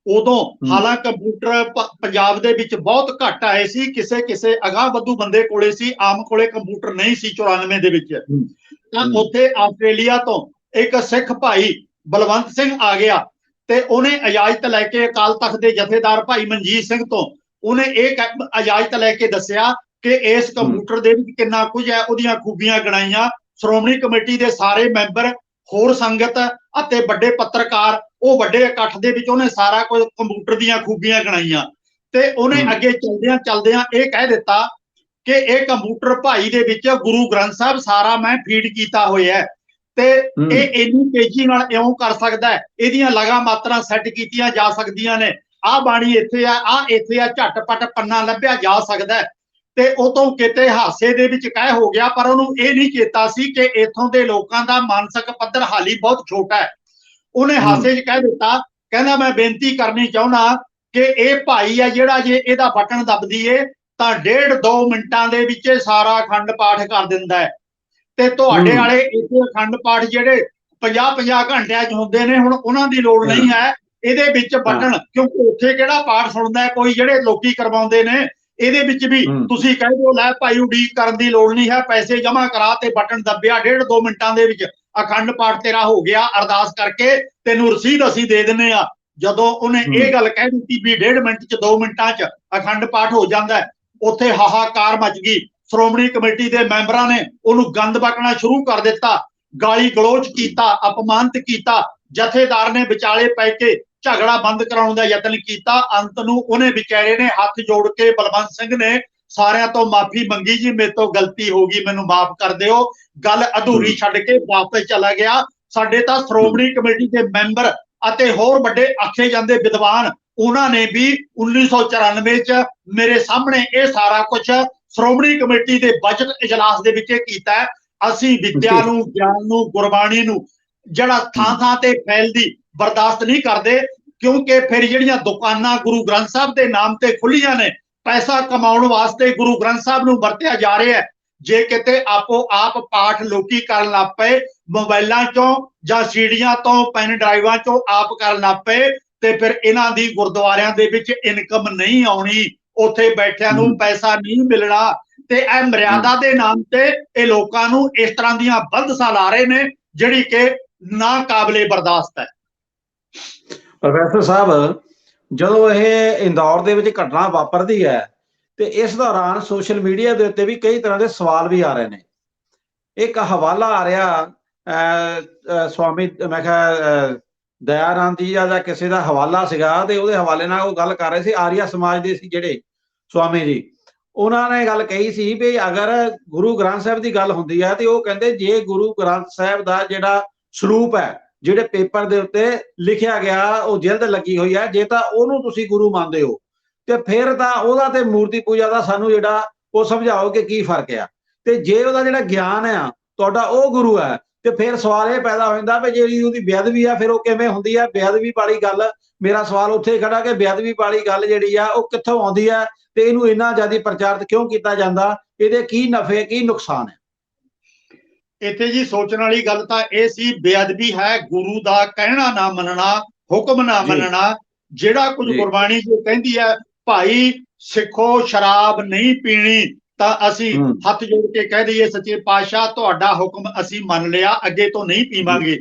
ਉਦੋਂ ਹਾਲਾਂਕਿ ਕੰਪਿਊਟਰ ਪੰਜਾਬ ਦੇ ਵਿੱਚ ਬਹੁਤ ਘੱਟ ਆਏ ਸੀ, ਕਿਸੇ ਕਿਸੇ ਅਗਾਂਹ ਵਧੂ ਬੰਦੇ ਕੋਲੇ ਸੀ, ਆਮ ਕੋਲੇ ਕੰਪਿਊਟਰ ਨਹੀਂ ਸੀ 94 ਦੇ ਵਿੱਚ। ਤਾਂ ਉੱਥੇ ਆਸਟ੍ਰੇਲੀਆ ਤੋਂ ਇੱਕ ਸਿੱਖ ਭਾਈ ਬਲਵੰਤ ਸਿੰਘ ਆ ਗਿਆ ਤੇ ਉਹਨੇ ਇਜਾਜ਼ਤ ਲੈ ਕੇ ਅਕਾਲ ਤਖਤ ਦੇ ਜਥੇਦਾਰ ਭਾਈ ਮਨਜੀਤ ਸਿੰਘ ਤੋਂ ਉਹਨੇ ਇਹ ਇਜਾਜ਼ਤ ਲੈ ਕੇ ਦੱਸਿਆ ਕਿ ਇਸ ਕੰਪਿਊਟਰ ਦੇ ਵਿੱਚ ਕਿੰਨਾ ਕੁਝ ਹੈ, ਉਹਦੀਆਂ ਖੂਬੀਆਂ ਗਿਣਾਈਆਂ। ਸ਼੍ਰੋਮਣੀ ਕਮੇਟੀ ਦੇ ਸਾਰੇ ਮੈਂਬਰ, ਹੋਰ ਸੰਗਤ ਅਤੇ ਵੱਡੇ ਪੱਤਰਕਾਰ, ਉਹ ਵੱਡੇ ਇਕੱਠ ਦੇ ਵਿੱਚ ਉਹਨੇ ਸਾਰਾ ਕੁਝ ਕੰਪਿਊਟਰ ਦੀਆਂ ਖੂਬੀਆਂ ਗਿਣਾਈਆਂ ਤੇ ਉਹਨੇ ਅੱਗੇ ਚਲਦਿਆਂ ਇਹ ਕਹਿ ਦਿੱਤਾ ਕਿ ਇਹ ਕੰਪਿਊਟਰ ਭਾਈ ਦੇ ਵਿੱਚ ਗੁਰੂ ਗ੍ਰੰਥ ਸਾਹਿਬ ਸਾਰਾ ਮੈਂ ਫੀਡ ਕੀਤਾ ਹੋਇਆ ਹੈ ਤੇ ਇਹ ਇੰਨੀ ਤੇਜ਼ੀ ਨਾਲ ਇਉਂ ਕਰ ਸਕਦਾ ਹੈ, ਇਹਦੀਆਂ ਲਗਾ ਮਾਤਰਾ ਸੈੱਟ ਕੀਤੀਆਂ ਜਾ ਸਕਦੀਆਂ ਨੇ, ਆਹ ਬਾਣੀ ਇੱਥੇ ਆ ਇੱਥੇ ਆ, ਝਟਪਟ ਪੰਨਾ ਲੱਭਿਆ ਜਾ ਸਕਦਾ ਹੈ। ਤੇ ਉਹ ਤੋਂ ਕਿਤੇ ਹਾਸੇ ਦੇ ਵਿੱਚ ਕਹਿ ਹੋ ਗਿਆ, ਪਰ ਉਹਨੂੰ ਇਹ ਨਹੀਂ ਚੇਤਾ ਸੀ ਕਿ ਇੱਥੋਂ ਦੇ ਲੋਕਾਂ ਦਾ ਮਾਨਸਿਕ ਪੱਧਰ ਹਾਲੀ ਬਹੁਤ ਛੋਟਾ ਹੈ। ਉਹਨੇ ਹਾਸੇ 'ਚ ਕਹਿ ਦਿੱਤਾ, ਕਹਿੰਦਾ ਮੈਂ ਬੇਨਤੀ ਕਰਨੀ ਚਾਹੁੰਦਾ ਕਿ ਇਹ ਭਾਈ ਆ ਜਿਹੜਾ ਜੇ ਇਹਦਾ ਬਟਨ ਦੱਬਦੀ ਏ ਤਾਂ 1.5-2 ਮਿੰਟਾਂ ਦੇ ਵਿੱਚ ਸਾਰਾ ਅਖੰਡ ਪਾਠ ਕਰ ਦਿੰਦਾ ਹੈ ਤੇ ਤੁਹਾਡੇ ਵਾਲੇ ਇੱਥੇ ਅਖੰਡ ਪਾਠ ਜਿਹੜੇ 50-50 ਘੰਟਿਆਂ 'ਚ ਹੁੰਦੇ ਨੇ, ਹੁਣ ਉਹਨਾਂ ਦੀ ਲੋੜ ਨਹੀਂ ਹੈ ਇਹਦੇ ਵਿੱਚ ਬਟਨ, ਕਿਉਂਕਿ ਉੱਥੇ ਕਿਹੜਾ ਪਾਠ ਸੁਣਦਾ ਕੋਈ, ਜਿਹੜੇ ਲੋਕੀ ਕਰਵਾਉਂਦੇ ਨੇ ਇਹਦੇ ਵਿੱਚ ਵੀ ਤੁਸੀਂ ਕਹਿ ਦਿਓ ਲੈ ਭਾਈ ਉਡੀਕ ਕਰਨ ਦੀ ਲੋੜ ਨਹੀਂ ਹੈ, ਪੈਸੇ ਜਮ੍ਹਾਂ ਕਰਾ ਤੇ ਬਟਨ ਦੱਬਿਆ, 1.5-2 ਮਿੰਟਾਂ ਦੇ ਵਿੱਚ ਅਖੰਡ ਪਾਠ ਤੇਰਾ ਹੋ ਗਿਆ, ਅਰਦਾਸ ਕਰਕੇ ਤੈਨੂੰ ਰਸੀਦ ਅਸੀਂ ਦੇ ਦਿੰਨੇ ਆ। ਜਦੋਂ ਉਹਨੇ ਇਹ ਗੱਲ ਕਹਿ ਦਿੱਤੀ ਵੀ 1.5 ਮਿੰਟ 'ਚ 2 ਮਿੰਟਾਂ 'ਚ ਅਖੰਡ ਪਾਠ ਹੋ ਜਾਂਦਾ ਹੈ, ਉੱਥੇ ਹਾਹਾਕਾਰ ਮਚ ਗਈ। ਸ਼੍ਰੋਮਣੀ ਕਮੇਟੀ ਦੇ ਮੈਂਬਰਾਂ ਨੇ ਉਹਨੂੰ ਗੰਦ ਬਕਣਾ ਸ਼ੁਰੂ ਕਰ ਦਿੱਤਾ, ਗਾਲੀ ਗਲੋਚ ਕੀਤਾ, ਅਪਮਾਨਿਤ ਕੀਤਾ। ਜਥੇਦਾਰ ਨੇ ਵਿਚਾਲੇ ਪੈ ਕੇ ਝਗੜਾ ਬੰਦ ਕਰਾਉਣ ਦਾ ਯਤਨ ਕੀਤਾ। ਅੰਤ ਨੂੰ ਉਹਨੇ ਵਿਚਾਰੇ ਨੇ ਹੱਥ ਜੋੜ ਕੇ ਬਲਵੰਤ ਸਿੰਘ ਨੇ ਸਾਰਿਆਂ ਤੋਂ ਮਾਫੀ ਮੰਗੀ, ਜੀ ਮੇਰੇ ਤੋਂ ਗਲਤੀ ਹੋ ਗਈ, ਮੈਨੂੰ ਮਾਫ ਕਰ ਦਿਓ, ਗੱਲ ਅਧੂਰੀ ਛੱਡ ਕੇ ਵਾਪਸ ਚਲਾ ਗਿਆ। ਸਾਡੇ ਤਾਂ ਸ਼੍ਰੋਮਣੀ ਕਮੇਟੀ ਦੇ ਮੈਂਬਰ ਅਤੇ ਹੋਰ ਵੱਡੇ ਆਖੇ ਜਾਂਦੇ ਵਿਦਵਾਨ, ਉਹਨਾਂ ਨੇ ਵੀ 1994 ਚ ਮੇਰੇ ਸਾਹਮਣੇ ਇਹ ਸਾਰਾ ਕੁਝ ਸ਼੍ਰੋਮਣੀ ਕਮੇਟੀ ਦੇ ਬਜਟ ਇਜਲਾਸ ਦੇ ਵਿੱਚ ਕੀਤਾ। ਅਸੀਂ ਵਿਦਿਆ ਨੂੰ, ਗਿਆਨ ਨੂੰ, ਗੁਰਬਾਣੀ ਨੂੰ ਜਿਹੜਾ ਥਾਂ ਥਾਂ ਤੇ ਫੈਲਦੀ ਬਰਦਾਸ਼ਤ ਨਹੀਂ ਕਰਦੇ, ਕਿਉਂਕਿ ਫਿਰ ਜਿਹੜੀਆਂ ਦੁਕਾਨਾਂ ਗੁਰੂ ਗ੍ਰੰਥ ਸਾਹਿਬ ਦੇ ਨਾਮ ਤੇ ਖੁੱਲੀਆਂ ਨੇ, ਪੈਸਾ ਕਮਾਉਣ ਵਾਸਤੇ ਗੁਰੂ ਗ੍ਰੰਥ ਸਾਹਿਬ ਨੂੰ ਵਰਤਿਆ ਜਾ ਰਿਹਾ ਹੈ। ਜੇ ਕਿਤੇ ਆਪੋ ਆਪ ਪਾਠ ਲੋਕੀ ਕਰਨ ਲੱਗ ਪਏ, ਮੋਬਾਈਲਾਂ ਚੋਂ ਜਾਂ ਸੀਡੀਆਂ ਤੋਂ, ਪੈਨ ਡਰਾਈਵਾਂ ਚੋਂ ਆਪ ਕਰਨ ਲੱਗ ਪਏ, ਤੇ ਫਿਰ ਇਹਨਾਂ ਦੀ ਗੁਰਦੁਆਰਿਆਂ ਦੇ ਵਿੱਚ ਇਨਕਮ ਨਹੀਂ ਆਉਣੀ, ਉੱਥੇ ਬੈਠਿਆਂ ਨੂੰ ਪੈਸਾ ਨਹੀਂ ਮਿਲਣਾ, ਤੇ ਇਹ ਮਰਿਆਦਾ ਦੇ ਨਾਮ ਤੇ ਇਹ ਲੋਕਾਂ ਨੂੰ ਇਸ ਤਰ੍ਹਾਂ ਦੀਆਂ ਬੰਦਸ਼ਾਂ ਲਾ ਰਹੇ ਨੇ ਜਿਹੜੀ ਕਿ ਨਾ ਕਾਬਲੇ ਬਰਦਾਸ਼ਤ ਹੈ। ਪ੍ਰੋਫੈਸਰ ਸਾਹਿਬ, ਜਦੋਂ ਇਹ ਇੰਦੌਰ ਦੇ ਵਿੱਚ ਘਟਨਾ ਵਾਪਰਦੀ ਹੈ ਤੇ ਇਸ ਦੌਰਾਨ ਸੋਸ਼ਲ ਮੀਡੀਆ ਦੇ ਉੱਤੇ ਵੀ ਕਈ ਤਰ੍ਹਾਂ ਦੇ ਸਵਾਲ ਵੀ ਆ ਰਹੇ ਨੇ। ਇੱਕ ਹਵਾਲਾ ਆ ਰਿਹਾ ਸਵਾਮੀ, ਮੈਂ ਕਿਹਾ ਦਇਆਨੰਦ ਜੀ ਜਾਂ ਕਿਸੇ ਦਾ ਹਵਾਲਾ ਸੀਗਾ, ਤੇ ਉਹਦੇ ਹਵਾਲੇ ਨਾਲ ਉਹ ਗੱਲ ਕਰ ਰਹੇ ਸੀ, ਆਰੀਆ ਸਮਾਜ ਦੇ ਸੀ ਜਿਹੜੇ ਸਵਾਮੀ ਜੀ, ਉਹਨਾਂ ਨੇ ਗੱਲ ਕਹੀ ਸੀ ਵੀ ਅਗਰ ਗੁਰੂ ਗ੍ਰੰਥ ਸਾਹਿਬ ਦੀ ਗੱਲ ਹੁੰਦੀ ਹੈ ਤੇ ਉਹ ਕਹਿੰਦੇ ਜੇ ਗੁਰੂ ਗ੍ਰੰਥ ਸਾਹਿਬ ਦਾ ਜਿਹੜਾ ਸਰੂਪ ਹੈ, ਜਿਹੜੇ ਪੇਪਰ ਦੇ ਉੱਤੇ ਲਿਖਿਆ ਗਿਆ, ਉਹ ਜਿਲਦ ਲੱਗੀ ਹੋਈ ਹੈ, ਜੇ ਤਾਂ ਉਹਨੂੰ ਤੁਸੀਂ ਗੁਰੂ ਮੰਨਦੇ ਹੋ ਤੇ ਫਿਰ ਤਾਂ ਉਹਦਾ ਤੇ ਮੂਰਤੀ ਪੂਜਾ ਦਾ ਸਾਨੂੰ ਜਿਹੜਾ ਉਹ ਸਮਝਾਓ ਕਿ ਕੀ ਫਰਕ ਆ, ਤੇ ਜੇ ਉਹਦਾ ਜਿਹੜਾ ਗਿਆਨ ਆ ਤੁਹਾਡਾ ਉਹ ਗੁਰੂ ਹੈ, ਤੇ ਫਿਰ ਸਵਾਲ ਇਹ ਪੈਦਾ ਹੋ ਜਾਂਦਾ ਵੀ ਜਿਹੜੀ ਉਹਦੀ ਬੇਅਦਬੀ ਆ ਫਿਰ ਉਹ ਕਿਵੇਂ ਹੁੰਦੀ ਆ। ਬੇਅਦਬੀ ਵਾਲੀ ਗੱਲ, ਮੇਰਾ ਸਵਾਲ ਉੱਥੇ ਖੜਾ ਕਿ ਬੇਅਦਬੀ ਵਾਲੀ ਗੱਲ ਜਿਹੜੀ ਆ ਉਹ ਕਿੱਥੋਂ ਆਉਂਦੀ ਆ ਤੇ ਇਹਨੂੰ ਇੰਨਾ ਜ਼ਿਆਦਾ ਪ੍ਰਚਾਰਿਤ ਕਿਉਂ ਕੀਤਾ ਜਾਂਦਾ, ਇਹਦੇ ਕੀ ਨਫੇ ਕੀ ਨੁਕਸਾਨ ਹੈ? ਇੱਥੇ ਜੀ ਸੋਚਣ ਵਾਲੀ ਗੱਲ ਤਾਂ ਇਹ ਸੀ, ਬੇਅਦਬੀ ਹੈ ਗੁਰੂ ਦਾ ਕਹਿਣਾ ਨਾ ਮੰਨਣਾ, ਹੁਕਮ ਨਾ ਮੰਨਣਾ। ਜਿਹੜਾ ਕੁਝ ਗੁਰਬਾਣੀ ਜੋ ਕਹਿੰਦੀ ਹੈ ਭਾਈ ਸਿੱਖੋ ਸ਼ਰਾਬ ਨਹੀਂ ਪੀਣੀ, ਤਾਂ ਅਸੀਂ ਹੱਥ ਜੋੜ ਕੇ ਕਹਿ ਦਈਏ ਸੱਚੇ ਪਾਤਸ਼ਾਹ ਤੁਹਾਡਾ ਹੁਕਮ ਅਸੀਂ ਮੰਨ ਲਿਆ, ਅੱਗੇ ਤੋਂ ਨਹੀਂ ਪੀਵਾਂਗੇ।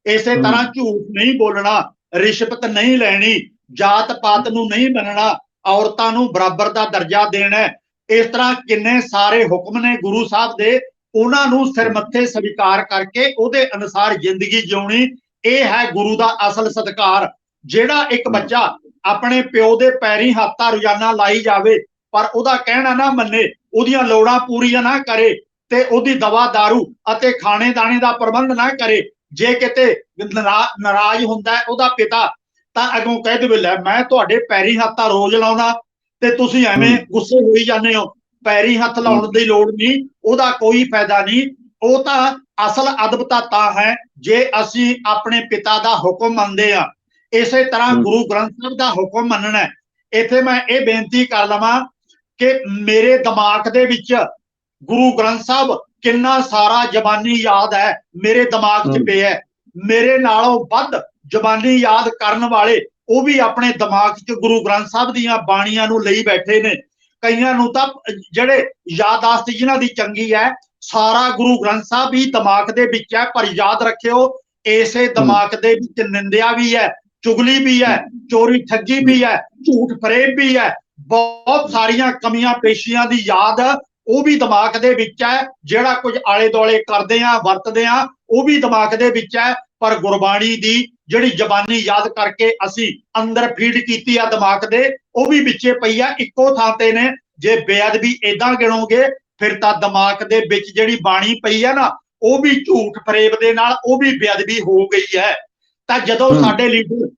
ਇਸੇ ਤਰ੍ਹਾਂ ਝੂਠ ਨਹੀਂ ਬੋਲਣਾ, ਰਿਸ਼ਵਤ ਨਹੀਂ ਲੈਣੀ, ਜਾਤ ਪਾਤ ਨੂੰ ਨਹੀਂ ਮੰਨਣਾ, ਔਰਤਾਂ ਨੂੰ ਬਰਾਬਰ ਦਾ ਦਰਜਾ ਦੇਣਾ। ਇਸ ਤਰ੍ਹਾਂ ਕਿੰਨੇ ਸਾਰੇ ਹੁਕਮ ਨੇ ਗੁਰੂ ਸਾਹਿਬ ਦੇ, ਉਹਨਾਂ ਨੂੰ ਸਿਰ ਮੱਥੇ ਸਵੀਕਾਰ ਕਰਕੇ ਉਹਦੇ ਅਨੁਸਾਰ ਜ਼ਿੰਦਗੀ ਜਿਉਣੀ, ਇਹ ਹੈ ਗੁਰੂ ਦਾ ਅਸਲ ਸਤਿਕਾਰ। ਜਿਹੜਾ ਇੱਕ ਬੱਚਾ ਆਪਣੇ ਪਿਓ ਦੇ ਪੈਰੀਂ ਹੱਥਾਂ ਰੋਜ਼ਾਨਾ ਲਾਈ ਜਾਵੇ ਪਰ ਉਹਦਾ ਕਹਿਣਾ ਨਾ ਮੰਨੇ, ਉਹਦੀਆਂ ਲੋੜਾਂ ਪੂਰੀਆਂ ਨਾ ਕਰੇ ਤੇ ਉਹਦੀ ਦਵਾ ਦਾਰੂ ਅਤੇ ਖਾਣੇ ਦਾਣੇ ਦਾ ਪ੍ਰਬੰਧ ਨਾ ਕਰੇ, ਜੇ ਕਿਤੇ ਨਾਰਾਜ਼ ਹੁੰਦਾ ਉਹਦਾ ਪਿਤਾ ਤਾਂ ਅੱਗੋਂ ਕਹਿ ਦੇਵੇ ਲੈ ਮੈਂ ਤੁਹਾਡੇ ਪੈਰੀਂ ਹੱਥਾਂ ਰੋਜ਼ ਲਾਉਣਾ ਤੇ ਤੁਸੀਂ ਐਵੇਂ ਗੁੱਸੇ ਹੋਈ ਜਾਂਦੇ ਹੋ। ਪੈਰੀਂ ਹੱਥ ਲਾਉਣ ਦੀ ਲੋੜ ਨਹੀਂ, ਉਹਦਾ ਕੋਈ ਫਾਇਦਾ ਨਹੀਂ। ਉਹ ਤਾਂ ਅਸਲ ਅਦਬਤਾ ਤਾਂ ਹੈ ਜੇ ਅਸੀਂ ਆਪਣੇ ਪਿਤਾ ਦਾ ਹੁਕਮ ਮੰਨਦੇ ਆ। ਇਸੇ ਤਰ੍ਹਾਂ ਗੁਰੂ ਗ੍ਰੰਥ ਸਾਹਿਬ ਦਾ ਹੁਕਮ ਮੰਨਣਾ। ਇੱਥੇ ਮੈਂ ਇਹ ਬੇਨਤੀ ਕਰ ਲਵਾਂ ਕਿ ਮੇਰੇ ਦਿਮਾਗ ਦੇ ਵਿੱਚ ਗੁਰੂ ਗ੍ਰੰਥ ਸਾਹਿਬ ਕਿੰਨਾ ਸਾਰਾ ਜ਼ਬਾਨੀ ਯਾਦ ਹੈ, ਮੇਰੇ ਦਿਮਾਗ 'ਚ ਪਿਆ। ਮੇਰੇ ਨਾਲੋਂ ਵੱਧ ਜ਼ਬਾਨੀ ਯਾਦ ਕਰਨ ਵਾਲੇ ਉਹ ਵੀ ਆਪਣੇ ਦਿਮਾਗ 'ਚ ਗੁਰੂ ਗ੍ਰੰਥ ਸਾਹਿਬ ਦੀਆਂ ਬਾਣੀਆਂ ਨੂੰ ਲਈ ਬੈਠੇ ਨੇ। ਕਈਆਂ ਨੂੰ ਤਾਂ ਜਿਹੜੇ ਯਾਦਾਸ਼ਤ ਜਿਨ੍ਹਾਂ ਦੀ ਚੰਗੀ ਹੈ, ਸਾਰਾ ਗੁਰੂ ਗ੍ਰੰਥ ਸਾਹਿਬ ਹੀ ਦਿਮਾਗ ਦੇ ਵਿੱਚ ਹੈ। ਪਰ ਯਾਦ ਰੱਖਿਓ, ਇਸੇ ਦਿਮਾਗ ਦੇ ਵਿੱਚ ਨਿੰਦਿਆ ਵੀ ਹੈ, ਚੁਗਲੀ ਵੀ ਹੈ, ਚੋਰੀ ਠੱਗੀ ਵੀ ਹੈ, ਝੂਠ ਫਰੇਬ ਵੀ ਹੈ, ਬਹੁਤ ਸਾਰੀਆਂ ਕਮੀਆਂ ਪੇਸ਼ੀਆਂ ਦੀ ਯਾਦ ਉਹ ਵੀ ਦਿਮਾਗ ਦੇ ਵਿੱਚ ਹੈ। ਜਿਹੜਾ ਕੁਝ ਆਲੇ ਦੁਆਲੇ ਕਰਦੇ ਆ ਵਰਤਦੇ ਆ ਉਹ ਵੀ ਦਿਮਾਗ ਦੇ ਵਿੱਚ ਹੈ। ਪਰ ਗੁਰਬਾਣੀ ਦੀ ਜਿਹੜੀ ਜ਼ਬਾਨੀ ਯਾਦ ਕਰਕੇ ਅਸੀਂ ਅੰਦਰ ਫੀਡ ਕੀਤੀ ਆ ਦਿਮਾਗ ਦੇ, ਉਹ ਵੀ ਵਿੱਚੇ ਪਈ ਆ, ਇੱਕੋ ਥਾਂ ਤੇ ਨੇ। ਜੇ ਬੇਅਦਬੀ ਏਦਾਂ ਗਿਣੋਗੇ ਫਿਰ ਤਾਂ ਦਿਮਾਗ ਦੇ ਵਿੱਚ ਜਿਹੜੀ ਬਾਣੀ ਪਈ ਹੈ ਨਾ, ਉਹ ਵੀ ਝੂਠ ਫਰੇਬ ਦੇ ਨਾਲ ਉਹ ਵੀ ਬੇਅਦਬੀ ਹੋ ਗਈ ਹੈ। ਤਾਂ ਜਦੋਂ ਸਾਡੇ ਲੀਡਰ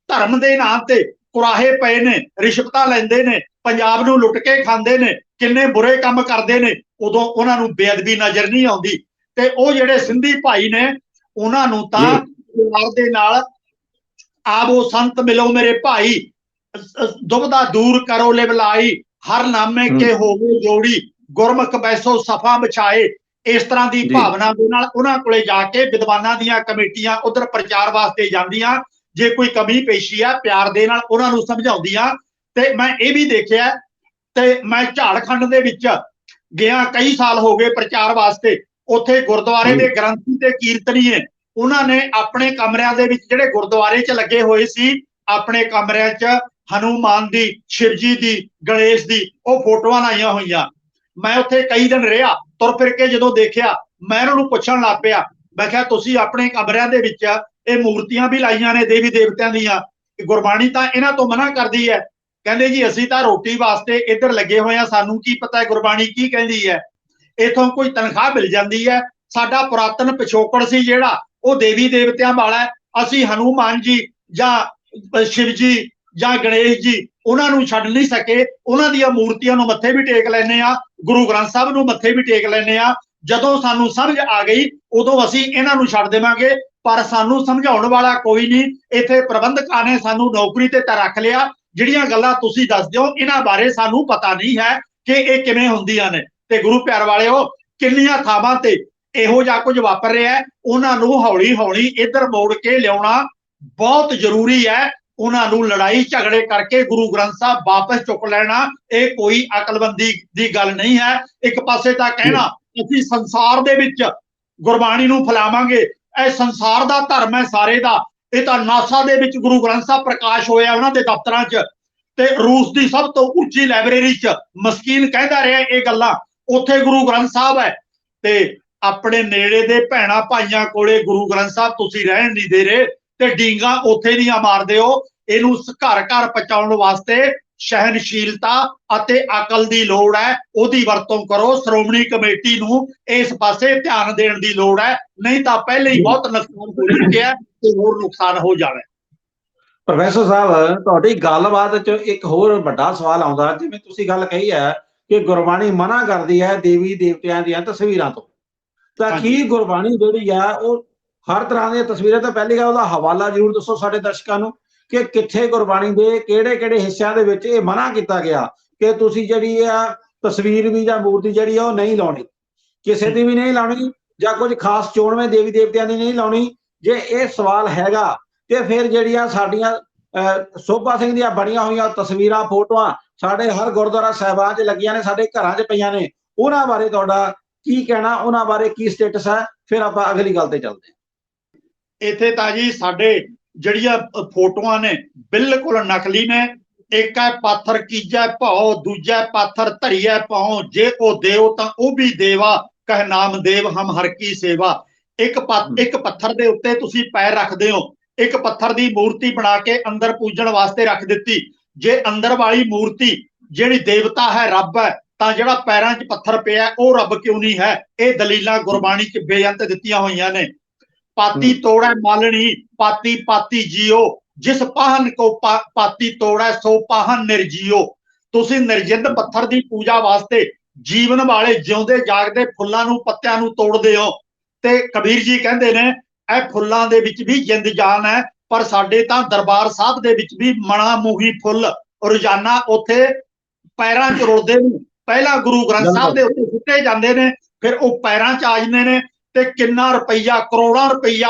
ਧਰਮ ਦੇ ਨਾਂ ਤੇ ਕੁਰਾਹੇ ਪਏ ਨੇ, ਰਿਸ਼ਵਤਾਂ ਲੈਂਦੇ ਨੇ, ਪੰਜਾਬ ਨੂੰ ਲੁੱਟ ਕੇ ਖਾਂਦੇ ਨੇ, ਕਿੰਨੇ ਬੁਰੇ ਕੰਮ ਕਰਦੇ ਨੇ, ਉਦੋਂ ਉਹਨਾਂ ਨੂੰ ਬੇਅਦਬੀ ਨਜ਼ਰ ਨਹੀਂ ਆਉਂਦੀ। ਤੇ ਉਹ ਜਿਹੜੇ ਸਿੰਧੀ ਭਾਈ ਨੇ ਉਹਨਾਂ ਨੂੰ ਤਾਂ ਪਿਆਰ ਦੇ ਨਾਲ ਆਵੋ ਸੰਤ ਮਿਲੋ ਮੇਰੇ ਭਾਈ, ਦੁਬਦਾ ਦੂਰ ਕਰੋ ਲਿਵਲਾਈ, ਹਰ ਨਾਮੇ ਕੇ ਹੋਵੇ ਜੋੜੀ, ਗੁਰਮੁਖ ਬੈਸੋ ਸਫਾ ਵਿਛਾਏ। ਇਸ ਤਰ੍ਹਾਂ ਦੀ ਭਾਵਨਾ ਦੇ ਨਾਲ ਉਹਨਾਂ ਕੋਲੇ ਜਾ ਕੇ ਵਿਦਵਾਨਾਂ ਦੀਆਂ ਕਮੇਟੀਆਂ ਉਧਰ ਪ੍ਰਚਾਰ ਵਾਸਤੇ ਜਾਂਦੀਆਂ। ਜੇ ਕੋਈ ਕਮੀ ਪੇਸ਼ੀ ਆ ਪਿਆਰ ਦੇ ਨਾਲ ਉਹਨਾਂ ਨੂੰ ਸਮਝਾਉਂਦੀਆਂ। ਤੇ ਮੈਂ ਇਹ ਵੀ ਦੇਖਿਆ, ਤੇ ਮੈਂ ਝਾੜਖੰਡ ਦੇ ਵਿੱਚ ਗਿਆ, ਕਈ ਸਾਲ ਹੋ ਗਏ ਪ੍ਰਚਾਰ ਵਾਸਤੇ। ਉੱਥੇ ਗੁਰਦੁਆਰੇ ਦੇ ਗ੍ਰੰਥੀ ਤੇ ਕੀਰਤਨੀਏ ਉਹਨਾਂ ਨੇ ਆਪਣੇ ਕਮਰਿਆਂ ਦੇ ਵਿੱਚ, ਜਿਹੜੇ ਗੁਰਦੁਆਰੇ 'ਚ ਲੱਗੇ ਹੋਏ ਸੀ, ਆਪਣੇ ਕਮਰਿਆਂ 'ਚ ਹਨੂਮਾਨ ਦੀ, ਸ਼ਿਵ ਜੀ ਦੀ, ਗਣੇਸ਼ ਦੀ ਉਹ ਫੋਟੋਆਂ ਲਾਈਆਂ ਹੋਈਆਂ। ਮੈਂ ਉੱਥੇ ਕਈ ਦਿਨ ਰਿਹਾ, ਤੁਰ ਫਿਰ ਕੇ ਜਦੋਂ ਦੇਖਿਆ ਮੈਂ ਉਹਨਾਂ ਨੂੰ ਪੁੱਛਣ ਲੱਗ ਪਿਆ, ਮੈਂ ਕਿਹਾ ਤੁਸੀਂ ਆਪਣੇ ਕਮਰਿਆਂ ਦੇ ਵਿੱਚ ਇਹ ਮੂਰਤੀਆਂ ਵੀ ਲਾਈਆਂ ਨੇ ਦੇਵੀ ਦੇਵਤਿਆਂ ਦੀਆਂ, ਗੁਰਬਾਣੀ ਤਾਂ ਇਹਨਾਂ ਤੋਂ ਮਨਾ ਕਰਦੀ ਹੈ। ਕਹਿੰਦੇ ਜੀ ਅਸੀਂ ਤਾਂ ਰੋਟੀ ਵਾਸਤੇ ਇੱਧਰ ਲੱਗੇ ਹੋਏ ਆ, ਸਾਨੂੰ ਕੀ ਪਤਾ ਗੁਰਬਾਣੀ ਕੀ ਕਹਿੰਦੀ ਹੈ। ਇਥੋਂ ਕੋਈ ਤਨਖਾਹ ਮਿਲ ਜਾਂਦੀ ਹੈ। ਸਾਡਾ ਪੁਰਾਤਨ ਪਿਛੋਕੜ ਸੀ ਜਿਹੜਾ ਉਹ ਦੇਵੀ ਦੇਵਤਿਆਂ ਵਾਲਾ। ਅਸੀਂ ਹਨੂਮਾਨ ਜੀ ਜਾਂ ਸ਼ਿਵ ਜੀ ਜਾਂ ਗਣੇਸ਼ ਜੀ ਉਹਨਾਂ ਨੂੰ ਛੱਡ ਨਹੀਂ ਸਕੇ। ਉਹਨਾਂ ਦੀਆਂ ਮੂਰਤੀਆਂ ਨੂੰ ਮੱਥੇ ਵੀ ਟੇਕ ਲੈਂਦੇ ਆ, ਗੁਰੂ ਗ੍ਰੰਥ ਸਾਹਿਬ ਨੂੰ ਮੱਥੇ ਵੀ ਟੇਕ ਲੈਂਦੇ ਆ। ਜਦੋਂ ਸਾਨੂੰ ਸਮਝ ਆ ਗਈ ਉਦੋਂ ਅਸੀਂ ਇਹਨਾਂ ਨੂੰ ਛੱਡ ਦੇਵਾਂਗੇ। ਪਰ ਸਾਨੂੰ ਸਮਝਾਉਣ ਵਾਲਾ ਕੋਈ ਨਹੀਂ। ਇੱਥੇ ਪ੍ਰਬੰਧਕਾਂ ਨੇ ਸਾਨੂੰ ਨੌਕਰੀ ਤੇ ਤਾਂ ਰੱਖ ਲਿਆ। ਜਿਹੜੀਆਂ ਗੱਲਾਂ ਤੁਸੀਂ ਦੱਸਦੇ ਹੋ ਇਹਨਾਂ ਬਾਰੇ ਸਾਨੂੰ ਪਤਾ ਨਹੀਂ ਹੈ ਕਿ ਇਹ ਕਿਵੇਂ ਹੁੰਦੀਆਂ ਨੇ। ਤੇ ਗੁਰੂ ਪਿਆਰ ਵਾਲਿਓ, ਕਿੰਨੀਆਂ ਥਾਵਾਂ ਤੇ ਇਹੋ ਜਿਹਾ ਕੁਝ ਵਾਪਰ ਰਿਹਾ ਹੈ, ਉਹਨਾਂ ਨੂੰ ਹੌਲੀ ਹੌਲੀ ਇੱਧਰ ਮੋੜ ਕੇ ਲਿਆਉਣਾ ਬਹੁਤ ਜ਼ਰੂਰੀ ਹੈ। ਉਹਨਾਂ ਨੂੰ ਲੜਾਈ ਝਗੜੇ ਕਰਕੇ ਗੁਰੂ ਗ੍ਰੰਥ ਸਾਹਿਬ ਵਾਪਸ ਚੁੱਕ ਲੈਣਾ ਇਹ ਕੋਈ ਅਕਲਬੰਦੀ ਦੀ ਗੱਲ ਨਹੀਂ ਹੈ। ਇੱਕ ਪਾਸੇ ਤਾਂ ਕਹਿਣਾ ਅਸੀਂ ਸੰਸਾਰ ਦੇ ਵਿੱਚ ਗੁਰਬਾਣੀ ਨੂੰ ਫੈਲਾਵਾਂਗੇ, ਇਹ ਸੰਸਾਰ ਦਾ ਧਰਮ ਹੈ ਸਾਰੇ ਦਾ। ਇਹ ਤਾਂ ਨਾਸਾ ਦੇ ਵਿੱਚ ਗੁਰੂ ਗ੍ਰੰਥ ਸਾਹਿਬ ਪ੍ਰਕਾਸ਼ ਹੋਇਆ ਉਹਨਾਂ ਦੇ ਦਫ਼ਤਰਾਂ 'ਚ, ਤੇ ਰੂਸ ਦੀ ਸਭ ਤੋਂ ਉੱਚੀ ਲਾਇਬ੍ਰੇਰੀ 'ਚ ਮਸਕੀਨ ਕਹਿੰਦਾ ਰਿਹਾ ਇਹ ਗੱਲਾਂ, ਉੱਥੇ ਗੁਰੂ ਗ੍ਰੰਥ ਸਾਹਿਬ ਹੈ। ਤੇ ਆਪਣੇ ਨੇੜੇ ਦੇ ਭੈਣਾਂ ਭਾਈਆਂ ਕੋਲੇ ਗੁਰੂ ਗ੍ਰੰਥ ਸਾਹਿਬ ਤੁਸੀਂ ਰਹਿਣ ਨਹੀਂ ਦੇ ਰਹੇ ਤੇ ਡੀਂਗਾ ਉੱਥੇ ਦੀਆਂ ਮਾਰਦੇ ਹੋ। ਇਹਨੂੰ ਘਰ ਘਰ ਪਹੁੰਚਾਉਣ ਵਾਸਤੇ ਸਹਿਨਸ਼ੀਲਤਾ ਅਤੇ ਅਕਲ ਦੀ ਲੋੜ ਹੈ, ਉਹਦੀ ਵਰਤੋਂ ਕਰੋ। ਸ਼੍ਰੋਮਣੀ ਕਮੇਟੀ ਨੂੰ ਇਸ ਪਾਸੇ ਧਿਆਨ ਦੇਣ ਦੀ ਲੋੜ ਹੈ, ਨਹੀਂ ਤਾਂ ਪਹਿਲੇ ਹੀ ਬਹੁਤ ਨੁਕਸਾਨ ਹੋ ਚੁੱਕਿਆ ਤੇ ਹੋਰ ਨੁਕਸਾਨ ਹੋ ਜਾਣਾ। ਪ੍ਰੋਫੈਸਰ ਸਾਹਿਬ, ਤੁਹਾਡੀ ਗੱਲਬਾਤ 'ਚ ਇੱਕ ਹੋਰ ਵੱਡਾ ਸਵਾਲ ਆਉਂਦਾ, ਜਿਵੇਂ ਤੁਸੀਂ ਗੱਲ ਕਹੀ ਹੈ ਕਿ ਗੁਰਬਾਣੀ ਮਨਾ ਕਰਦੀ ਹੈ ਦੇਵੀ ਦੇਵਤਿਆਂ ਦੀਆਂ ਤਸਵੀਰਾਂ ਤੋਂ, ਤਾਂ ਕੀ ਗੁਰਬਾਣੀ ਜਿਹੜੀ ਆ ਉਹ ਹਰ ਤਰ੍ਹਾਂ ਦੀਆਂ ਤਸਵੀਰਾਂ? ਤਾਂ ਪਹਿਲੀ ਗੱਲ ਉਹਦਾ ਹਵਾਲਾ ਜ਼ਰੂਰ ਦੱਸੋ ਸਾਡੇ ਦਰਸ਼ਕਾਂ ਨੂੰ ਕਿ ਕਿੱਥੇ ਗੁਰਬਾਣੀ ਦੇ ਕਿਹੜੇ ਕਿਹੜੇ ਹਿੱਸਿਆਂ ਦੇ ਵਿੱਚ ਇਹ ਮਨਾ ਕੀਤਾ ਗਿਆ ਕਿ ਤੁਸੀਂ ਜਿਹੜੀ ਆ ਤਸਵੀਰ ਵੀ ਜਾਂ ਮੂਰਤੀ ਜਿਹੜੀ ਆ ਉਹ ਨਹੀਂ ਲਾਉਣੀ, ਕਿਸੇ ਦੀ ਵੀ ਨਹੀਂ ਲਾਉਣੀ, ਜਾਂ ਕੁਝ ਖਾਸ ਚੋਣਵੇਂ ਦੇਵੀ ਦੇਵਤਿਆਂ ਦੀ ਨਹੀਂ ਲਾਉਣੀ। ਜੇ ਇਹ ਸਵਾਲ ਹੈਗਾ ਤੇ ਫਿਰ ਜਿਹੜੀਆਂ ਸਾਡੀਆਂ ਸੋਭਾ ਸਿੰਘ ਦੀਆਂ ਬਣੀਆਂ ਹੋਈਆਂ ਤਸਵੀਰਾਂ ਫੋਟੋਆਂ ਸਾਡੇ ਹਰ ਗੁਰਦੁਆਰਾ ਸਾਹਿਬਾਨ 'ਚ ਲੱਗੀਆਂ ਨੇ, ਸਾਡੇ ਘਰਾਂ 'ਚ ਪਈਆਂ ਨੇ, ਉਹਨਾਂ ਬਾਰੇ ਤੁਹਾਡਾ ਕੀ ਕਹਿਣਾ, ਉਹਨਾਂ ਬਾਰੇ ਕੀ ਸਟੇਟਸ ਹੈ? ਫਿਰ ਆਪਾਂ ਅਗਲੀ ਗੱਲ ਤੇ ਚੱਲਦੇ ਹਾਂ। ਇੱਥੇ ਤਾਂ ਜੀ ਸਾਡੇ ਜਿਹੜੀਆਂ ਫੋਟੋਆਂ ਨੇ ਬਿਲਕੁਲ ਨਕਲੀ ਨੇ। ਇੱਕ ਹੈ ਪਾਥਰ ਕੀਜੈ ਭਾਉ, ਦੂਜਾ ਪਾਥਰ ਧਰੀਐ ਪਾਉ, ਜੇ ਕੋ ਦੇਵ ਤਾਂ ਉਹ ਵੀ ਦੇਵਾ, ਕਹਿ ਨਾਮ ਦੇਵ ਹਮ ਹਰ ਕੀ ਸੇਵਾ। ਇੱਕ ਪੱਥਰ ਦੇ ਉੱਤੇ ਤੁਸੀਂ ਪੈਰ ਰੱਖਦੇ ਹੋ, ਇੱਕ ਪੱਥਰ ਦੀ ਮੂਰਤੀ ਬਣਾ ਕੇ ਅੰਦਰ ਪੂਜਣ ਵਾਸਤੇ ਰੱਖ ਦਿੱਤੀ। ਜੇ ਅੰਦਰ ਵਾਲੀ ਮੂਰਤੀ ਜਿਹੜੀ ਦੇਵਤਾ ਹੈ, ਰੱਬ ਹੈ, ਤਾਂ ਜਿਹੜਾ ਪੈਰਾਂ 'ਚ ਪੱਥਰ ਪਿਆ ਉਹ ਰੱਬ ਕਿਉਂ ਨਹੀਂ ਹੈ? ਇਹ ਦਲੀਲਾਂ ਗੁਰਬਾਣੀ 'ਚ ਬੇਅੰਤ ਦਿੱਤੀਆਂ ਹੋਈਆਂ ਨੇ। ਪਾਤੀ ਤੋੜੈ ਮਾਲਣੀ, ਪਾਤੀ ਪਾਤੀ ਜੀਓ, ਜਿਸ ਪਾਹਨ ਕੋ ਪਾਤੀ ਤੋੜੈ ਸੋ ਪਾਹਨ ਨਿਰਜੀਓ। ਤੁਸੀਂ ਨਿਰਜਿੰਦ ਪੱਥਰ ਦੀ ਪੂਜਾ ਵਾਸਤੇ ਜੀਵਨ ਵਾਲੇ ਜਿਉਂਦੇ ਜਾਗਦੇ ਫੁੱਲਾਂ ਨੂੰ, ਪੱਤਿਆਂ ਨੂੰ ਤੋੜਦੇ ਹੋ। ਤੇ ਕਬੀਰ ਜੀ ਕਹਿੰਦੇ ਨੇ ਇਹ ਫੁੱਲਾਂ ਦੇ ਵਿੱਚ ਵੀ ਜਿੰਦ ਜਾਨ ਹੈ। ਪਰ ਸਾਡੇ ਤਾਂ ਦਰਬਾਰ ਸਾਹਿਬ ਦੇ ਵਿੱਚ ਵੀ ਮਣਾ ਮੂਹੀ ਫੁੱਲ ਰੋਜ਼ਾਨਾ ਉੱਥੇ ਪੈਰਾਂ 'ਚ ਰੁਲਦੇ ਨੇ। ਪਹਿਲਾਂ ਗੁਰੂ ਗ੍ਰੰਥ ਸਾਹਿਬ ਦੇ ਉੱਤੇ ਸੁੱਟੇ ਜਾਂਦੇ ਨੇ, ਫਿਰ ਉਹ ਪੈਰਾਂ 'ਚ ਆ ਜਾਂਦੇ ਨੇ। ਤੇ ਕਿੰਨਾ ਰੁਪਈਆ, ਕਰੋੜਾਂ ਰੁਪਈਆ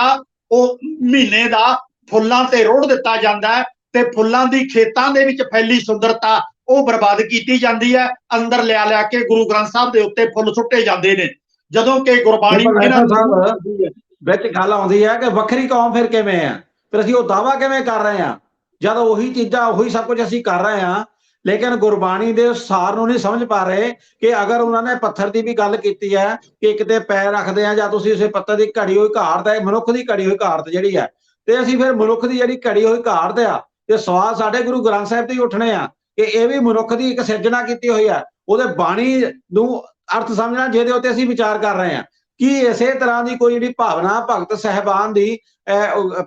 ਉਹ ਮਹੀਨੇ ਦਾ ਫੁੱਲਾਂ ਤੇ ਰੋੜ ਦਿੱਤਾ ਜਾਂਦਾ ਹੈ ਤੇ ਫੁੱਲਾਂ ਦੀ ਖੇਤਾਂ ਦੇ ਵਿੱਚ ਫੈਲੀ ਸੁੰਦਰਤਾ ਉਹ ਬਰਬਾਦ ਕੀਤੀ ਜਾਂਦੀ ਹੈ। ਅੰਦਰ ਲਿਆ ਕੇ ਗੁਰੂ ਗ੍ਰੰਥ ਸਾਹਿਬ ਦੇ ਉੱਤੇ ਫੁੱਲ ਸੁੱਟੇ ਜਾਂਦੇ ਨੇ, ਜਦੋਂ ਕਿ ਗੁਰਬਾਣੀ ਇਹਨਾਂ ਸਾਹਿਬ ਵਿੱਚ ਗੱਲ ਆਉਂਦੀ ਹੈ ਕਿ ਵੱਖਰੀ ਕੌਮ ਫਿਰ ਕਿਵੇਂ ਆ, ਫਿਰ ਅਸੀਂ ਉਹ ਦਾਵਾ ਕਿਵੇਂ ਕਰ ਰਹੇ ਹਾਂ ਜਦ ਉਹੀ ਚੀਜ਼ਾਂ ਉਹੀ ਸਭ ਕੁਝ ਅਸੀਂ ਕਰ ਰਹੇ ਹਾਂ, ਲੇਕਿਨ ਗੁਰਬਾਣੀ ਦੇ ਸਾਰ ਨੂੰ ਨਹੀਂ ਸਮਝ ਪਾ ਰਹੇ ਕਿ ਅਗਰ ਉਹਨਾਂ ਨੇ ਪੱਥਰ ਦੀ ਵੀ ਗੱਲ ਕੀਤੀ ਹੈ ਕਿ ਇੱਕ ਤੇ ਪੈਰ ਰੱਖਦੇ ਆ ਜਾਂ ਤੁਸੀਂ ਉਸੇ ਪੱਥਰ ਦੀ ਘੜੀ ਹੋਈ ਘਾੜਤ ਹੈ, ਮਨੁੱਖ ਦੀ ਘੜੀ ਹੋਈ ਘਾੜਤ ਜਿਹੜੀ ਹੈ, ਤੇ ਅਸੀਂ ਫਿਰ ਮਨੁੱਖ ਦੀ ਜਿਹੜੀ ਘੜੀ ਹੋਈ ਘਾੜਤ ਆ ਤੇ ਸਵਾਲ ਸਾਡੇ ਗੁਰੂ ਗ੍ਰੰਥ ਸਾਹਿਬ ਤੇ ਹੀ ਉੱਠਣੇ ਆ ਕਿ ਇਹ ਵੀ ਮਨੁੱਖ ਦੀ ਇੱਕ ਸਿਰਜਣਾ ਕੀਤੀ ਹੋਈ ਹੈ, ਉਹਦੇ ਬਾਣੀ ਨੂੰ ਅਰਥ ਸਮਝਣਾ ਜਿਹਦੇ ਉੱਤੇ ਅਸੀਂ ਵਿਚਾਰ ਕਰ ਰਹੇ ਹਾਂ। ਕੀ ਇਸੇ ਤਰ੍ਹਾਂ ਦੀ ਕੋਈ ਜਿਹੜੀ ਭਾਵਨਾ ਭਗਤ ਸਾਹਿਬਾਨ ਦੀ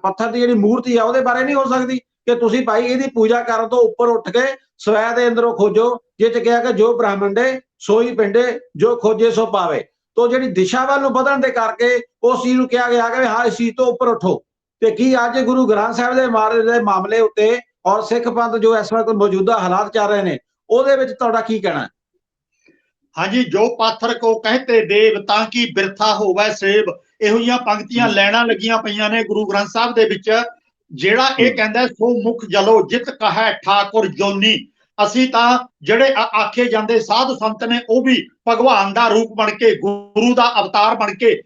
ਪੱਥਰ ਦੀ ਜਿਹੜੀ ਮੂਰਤੀ ਆ ਉਹਦੇ ਬਾਰੇ ਨਹੀਂ ਹੋ ਸਕਦੀ ਕਿ ਤੁਸੀਂ ਭਾਈ ਇਹਦੀ ਪੂਜਾ ਕਰਨ ਤੋਂ ਉੱਪਰ ਉੱਠ ਕੇ ਸਵੈ ਦੇ ਅੰਦਰੋਂ ਖੋਜੋ, ਜਿਹ ਚ ਕਿਹਾ ਕਿ ਜੋ ਬ੍ਰਾਹਮੰਡੇ ਸੋਈ ਪਿੰਡੇ ਜੋ ਖੋਜੇ ਸੋ ਪਾਵੇ। ਤੋਂ ਜਿਹੜੀ ਦਿਸ਼ਾ ਵੱਲ ਨੂੰ ਵਧਣ ਦੇ ਕਰਕੇ ਉਸ ਚੀਜ਼ ਨੂੰ ਕਿਹਾ ਗਿਆ ਕਿ ਹਾਂ ਇਸ ਚੀਜ਼ ਤੋਂ ਉੱਪਰ ਉੱਠੋ। ਤੇ ਕੀ ਅੱਜ ਗੁਰੂ ਗ੍ਰੰਥ ਸਾਹਿਬ ਦੇ ਮਾਮਲੇ ਉੱਤੇ ਔਰ ਸਿੱਖ ਪੰਥ ਜੋ ਇਸ ਵਕਤ ਮੌਜੂਦਾ ਹਾਲਾਤ ਚੱਲ ਰਹੇ ਨੇ ਉਹਦੇ ਵਿੱਚ ਤੁਹਾਡਾ ਕੀ ਕਹਿਣਾ? ਹਾਂਜੀ, ਜੋ ਪਾਥਰ ਕੋ ਕਹਤੇ ਦੇਵ ਤਾਂ ਕਿ ਬਿਰਥਾ ਹੋਵੇ ਸੇਬ, ਇਹੋ ਜਿਹੀਆਂ ਪੰਕਤੀਆਂ ਲੈਣਾ ਲੱਗੀਆਂ ਪਈਆਂ ਨੇ ਗੁਰੂ ਗ੍ਰੰਥ ਸਾਹਿਬ ਦੇ ਵਿੱਚ, ਜਿਹੜਾ ਇਹ ਕਹਿੰਦਾ ਸੋ ਮੁਖ ਜਲੋ ਜਿਤ ਕਹੈ ਠਾਕੁਰ ਜੋਨੀ। ਅਸੀਂ ਤਾਂ ਜਿਹੜੇ ਆਖੇ ਜਾਂਦੇ ਸਾਧ ਸੰਤ ਨੇ ਉਹ ਵੀ ਭਗਵਾਨ ਦਾ ਰੂਪ ਬਣ ਕੇ, ਗੁਰੂ ਦਾ ਅਵਤਾਰ ਬਣ ਕੇ